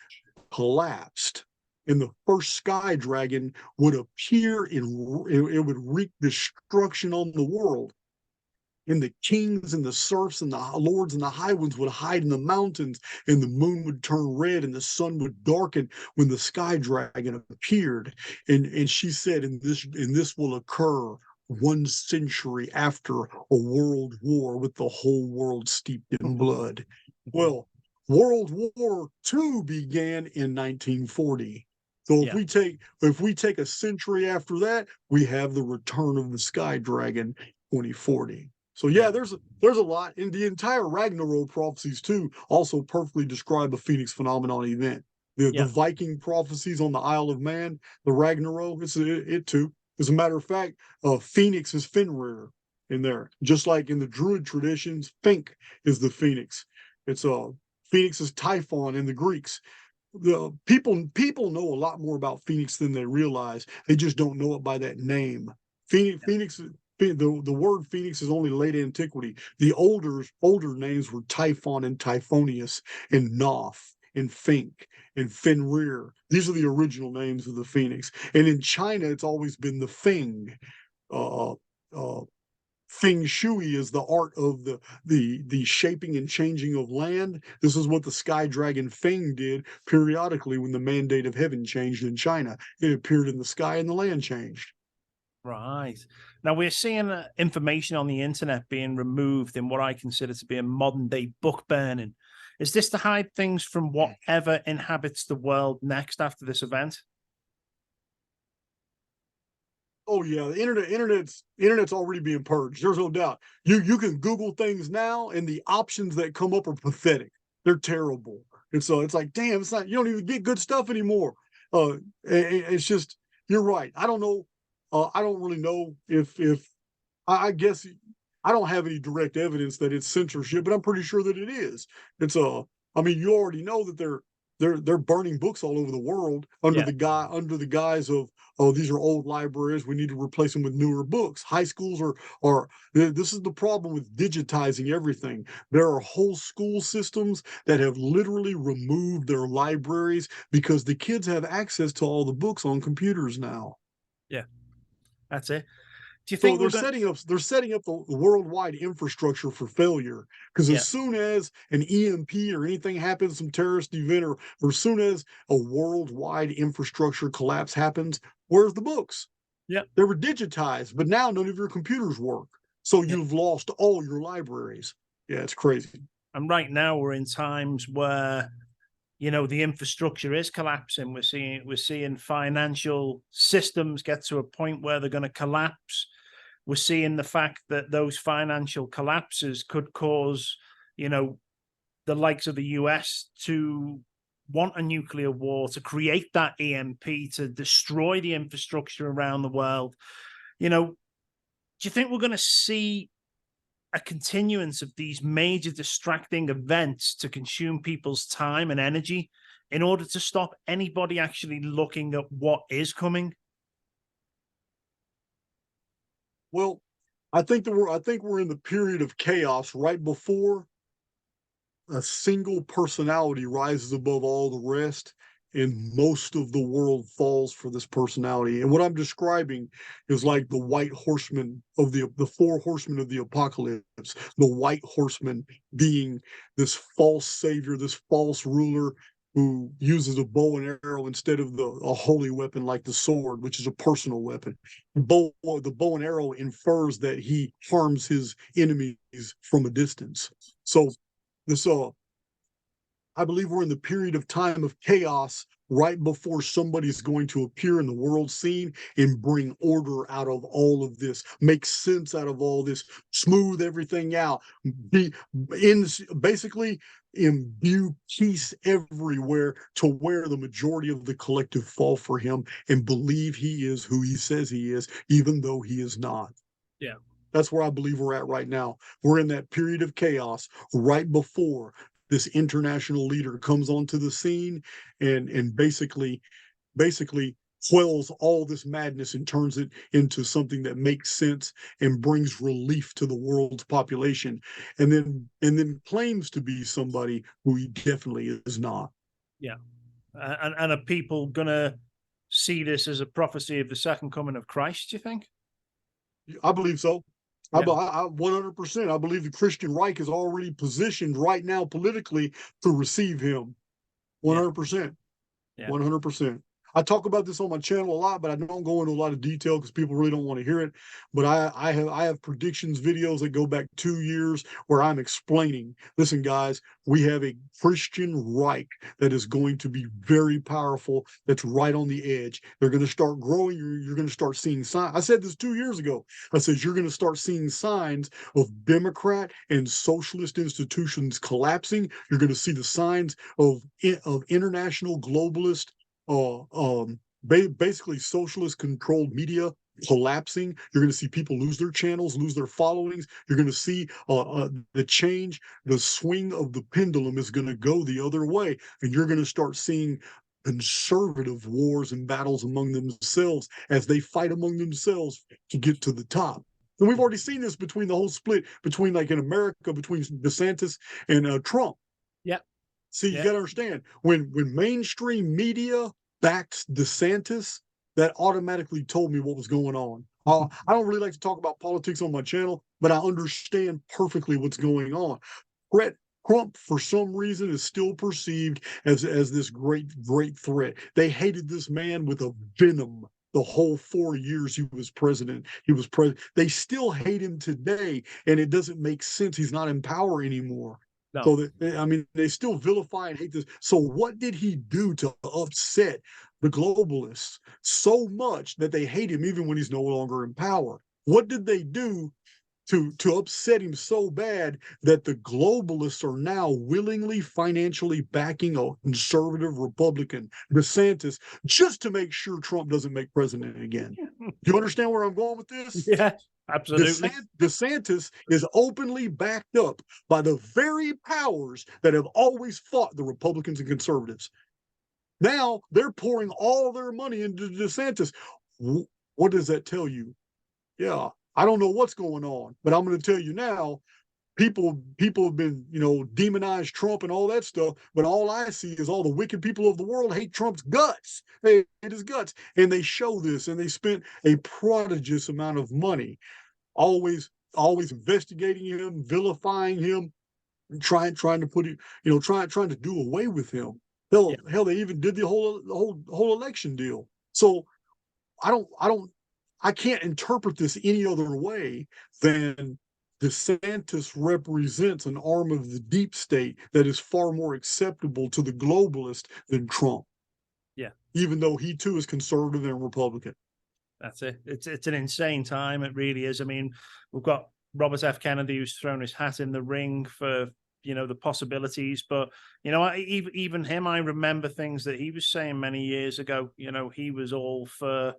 collapsed. And the first sky dragon would appear and it would wreak destruction on the world. And the kings and the serfs and the lords and the high ones would hide in the mountains, and the moon would turn red and the sun would darken when the sky dragon appeared. And she said, and this will occur 1 century after a world war with the whole world steeped in blood. Well, World War II began in 1940. So if we take a century after that, we have the return of the sky dragon 2040. So there's a lot, and the entire Ragnarok prophecies too also perfectly describe a Phoenix phenomenon event. The Viking prophecies on the Isle of Man, the Ragnarok, it too. As a matter of fact, Phoenix is Fenrir in there, just like in the Druid traditions, Fink is the Phoenix. It's Phoenix is Typhon in the Greeks. The people know a lot more about Phoenix than they realize. They just don't know it by that name. Phoenix, the word Phoenix is only late antiquity. The older names were Typhon and Typhonius and Noth and Fink and Fenrir. These are the original names of the Phoenix. And in China, it's always been the Feng. Feng Shui is the art of the shaping and changing of land. This is what the sky dragon Feng did periodically when the mandate of heaven changed in China. It appeared in the sky and the land changed. Right. Now we're seeing information on the internet being removed in what I consider to be a modern day book burning. Is this to hide things from whatever inhabits the world next after this event? Oh yeah, the internet's already being purged. There's no doubt. You can Google things now, and the options that come up are pathetic. They're terrible. And so it's like, damn, it's not. You don't even get good stuff anymore. It's just, you're right. I don't know. I don't really know if I guess I don't have any direct evidence that it's censorship, but I'm pretty sure that it is. It's I mean, you already know that they're burning books all over the world under Yeah. the guise of, oh, these are old libraries, we need to replace them with newer books. High schools are this is the problem with digitizing everything. There are whole school systems that have literally removed their libraries because the kids have access to all the books on computers now. Yeah. That's it. Do you So think they're we're going setting up the worldwide infrastructure for failure. Because Yeah. as soon as an EMP or anything happens, some terrorist event, or as soon as a worldwide infrastructure collapse happens, where's the books? Yeah. They were digitized, but now none of your computers work. So Yeah. you've lost all your libraries. Yeah, it's crazy. And right now we're in times where, you know, the infrastructure is collapsing. We're seeing financial systems get to a point where they're going to collapse. We're seeing the fact that those financial collapses could cause, you know, the likes of the US to want a nuclear war, to create that EMP, to destroy the infrastructure around the world. You know, do you think we're going to see a continuance of these major distracting events to consume people's time and energy in order to stop anybody actually looking at what is coming? Well, I think we're in the period of chaos right before a single personality rises above all the rest, and most of the world falls for this personality. And what I'm describing is like the white horseman of the four horsemen of the apocalypse. The white horseman being this false savior, this false ruler who uses a bow and arrow instead of a holy weapon like the sword, which is a personal weapon. The bow and arrow infers that he harms his enemies from a distance. So this I believe we're in the period of time of chaos right before somebody's going to appear in the world scene and bring order out of all of this, make sense out of all this, smooth everything out, be in basically imbue peace everywhere to where the majority of the collective fall for him and believe he is who he says he is, even though he is not. Yeah. That's where I believe we're at right now. We're in that period of chaos right before this international leader comes onto the scene and basically quells all this madness and turns it into something that makes sense and brings relief to the world's population, and then claims to be somebody who he definitely is not. Yeah. And are people going to see this as a prophecy of the second coming of Christ, do you think? I believe so. Yeah. 100%. I believe the Christian Reich is already positioned right now politically to receive him. 100%. Yeah. 100%. I talk about this on my channel a lot, but I don't go into a lot of detail because people really don't want to hear it. But I have predictions videos that go back 2 years where I'm explaining, listen, guys, we have a Christian Reich that is going to be very powerful, that's right on the edge. They're going to start growing. You're going to start seeing signs. I said this 2 years ago. I said, you're going to start seeing signs of Democrat and socialist institutions collapsing. You're going to see the signs of international globalist basically socialist controlled media collapsing. You're going to see people lose their channels, lose their followings. You're going to see the change, the swing of the pendulum is going to go the other way. And you're going to start seeing conservative wars and battles among themselves as they fight among themselves to get to the top. And we've already seen this between the whole split between, like in America, between DeSantis and Trump. Yeah. See, you got to understand, when mainstream media backs DeSantis, that automatically told me what was going on. I don't really like to talk about politics on my channel, but I understand perfectly what's going on. Trump, for some reason, is still perceived as this great threat. They hated this man with a venom the whole 4 years he was president. He was president. They still hate him today, and it doesn't make sense. He's not in power anymore. No. So that, I mean, they still vilify and hate this. So what did he do to upset the globalists so much that they hate him even when he's no longer in power? What did they do to upset him so bad that the globalists are now willingly financially backing a conservative Republican, DeSantis, just to make sure Trump doesn't make president again? Do you understand where I'm going with this? Yeah, absolutely. DeSantis is openly backed up by the very powers that have always fought the Republicans and conservatives. Now they're pouring all their money into DeSantis. What does that tell you? Yeah, I don't know what's going on, but I'm going to tell you now, people have been, demonized Trump and all that stuff, but all I see is all the wicked people of the world hate Trump's guts. They hate his guts. And they show this, and they spent a prodigious amount of money, always investigating him, vilifying him, trying to put it, trying to do away with him. Hell, they even did the whole election deal. So I can't interpret this any other way than DeSantis represents an arm of the deep state that is far more acceptable to the globalist than Trump. Yeah. Even though he too is conservative and Republican. That's it. It's an insane time. It really is. I mean, we've got Robert F. Kennedy who's thrown his hat in the ring for, the possibilities. But, even him, I remember things that he was saying many years ago. He was all for,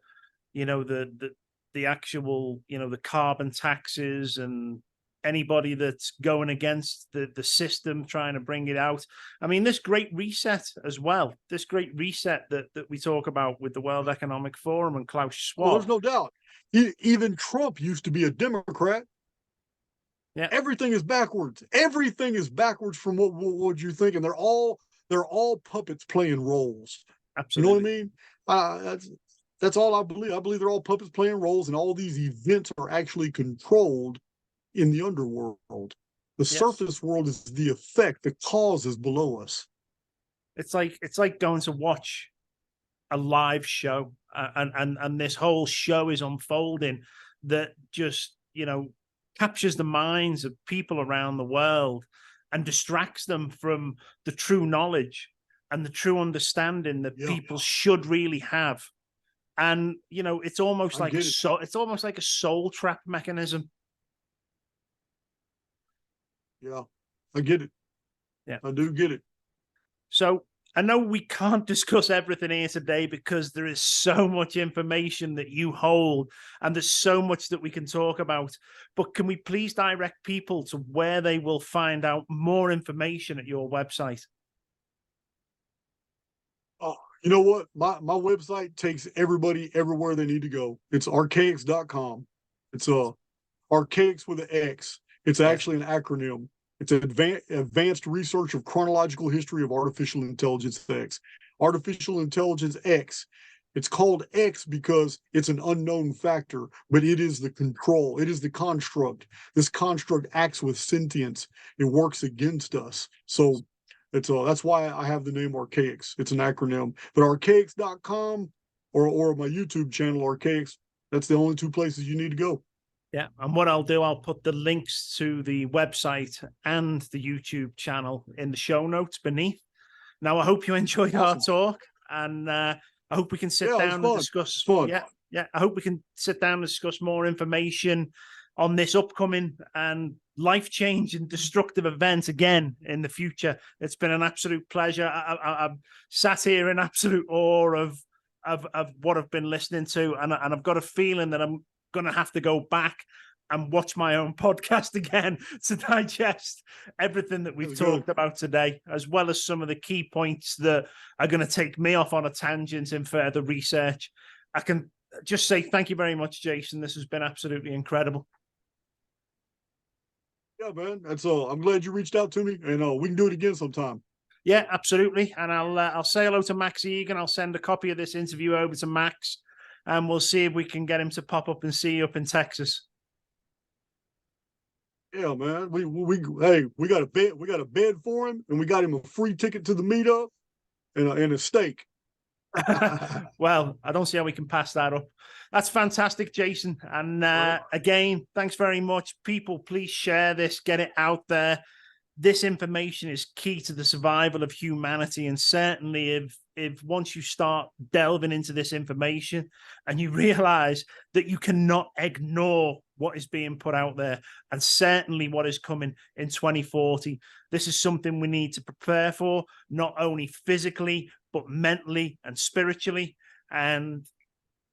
the actual, the carbon taxes and anybody that's going against the system, trying to bring it out. I mean, this great reset as well, this great reset that we talk about with the World Economic Forum and Klaus Schwab. Well, there's no doubt. Even Trump used to be a Democrat. Yeah. Everything is backwards. Everything is backwards from what you think. And they're all puppets playing roles. Absolutely. You know what I mean? That's all I believe. I believe they're all puppets playing roles, and all these events are actually controlled in the underworld. The surface world is the effect, the cause is below us. It's like going to watch a live show, and this whole show is unfolding that just, captures the minds of people around the world and distracts them from the true knowledge and the true understanding that people should really have. And it's almost like it's almost like a soul trap mechanism. Yeah, I get it. Yeah, I do get it. So I know we can't discuss everything here today because there is so much information that you hold and there's so much that we can talk about. But can we please direct people to where they will find out more information at your website? Oh, you know what? My website takes everybody everywhere they need to go. It's archaix.com. It's Archaix with an X. It's actually an acronym. It's Advanced Research of Chronological History of Artificial Intelligence X. Artificial Intelligence X. It's called X because it's an unknown factor, but it is the control. It is the construct. This construct acts with sentience. It works against us. So that's why I have the name Archaix. It's an acronym. But archaix.com or my YouTube channel, Archaix, that's the only two places you need to go. Yeah, and what I'll do, I'll put the links to the website and the YouTube channel in the show notes beneath. Now, I hope you enjoyed our talk, and I hope we can sit down and discuss. Yeah, I hope we can sit down and discuss more information on this upcoming and life-changing, destructive event again in the future. It's been an absolute pleasure. I've sat here in absolute awe of what I've been listening to, and I've got a feeling that I'm going to have to go back and watch my own podcast again to digest everything that we've talked about today, as well as some of the key points that are going to take me off on a tangent in further research. I can just say thank you very much, Jason. This has been absolutely incredible. Yeah, man. That's all. I'm glad you reached out to me, and we can do it again sometime. Yeah, absolutely. And I'll say hello to Max Egan. I'll send a copy of this interview over to Max, and we'll see if we can get him to pop up and see you up in Texas. Yeah, man. We got a bed for him, and we got him a free ticket to the meetup and a steak. Well, I don't see how we can pass that up. That's fantastic, Jason. And again, thanks very much. People, please share this, get it out there. This information is key to the survival of humanity. And certainly if once you start delving into this information and you realize that you cannot ignore what is being put out there, and certainly what is coming in 2040, this is something we need to prepare for, not only physically, but mentally and spiritually. And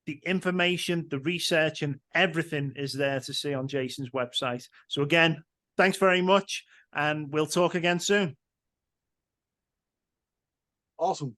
the information, the research, and everything is there to see on Jason's website. So again, thanks very much, and we'll talk again soon. Awesome.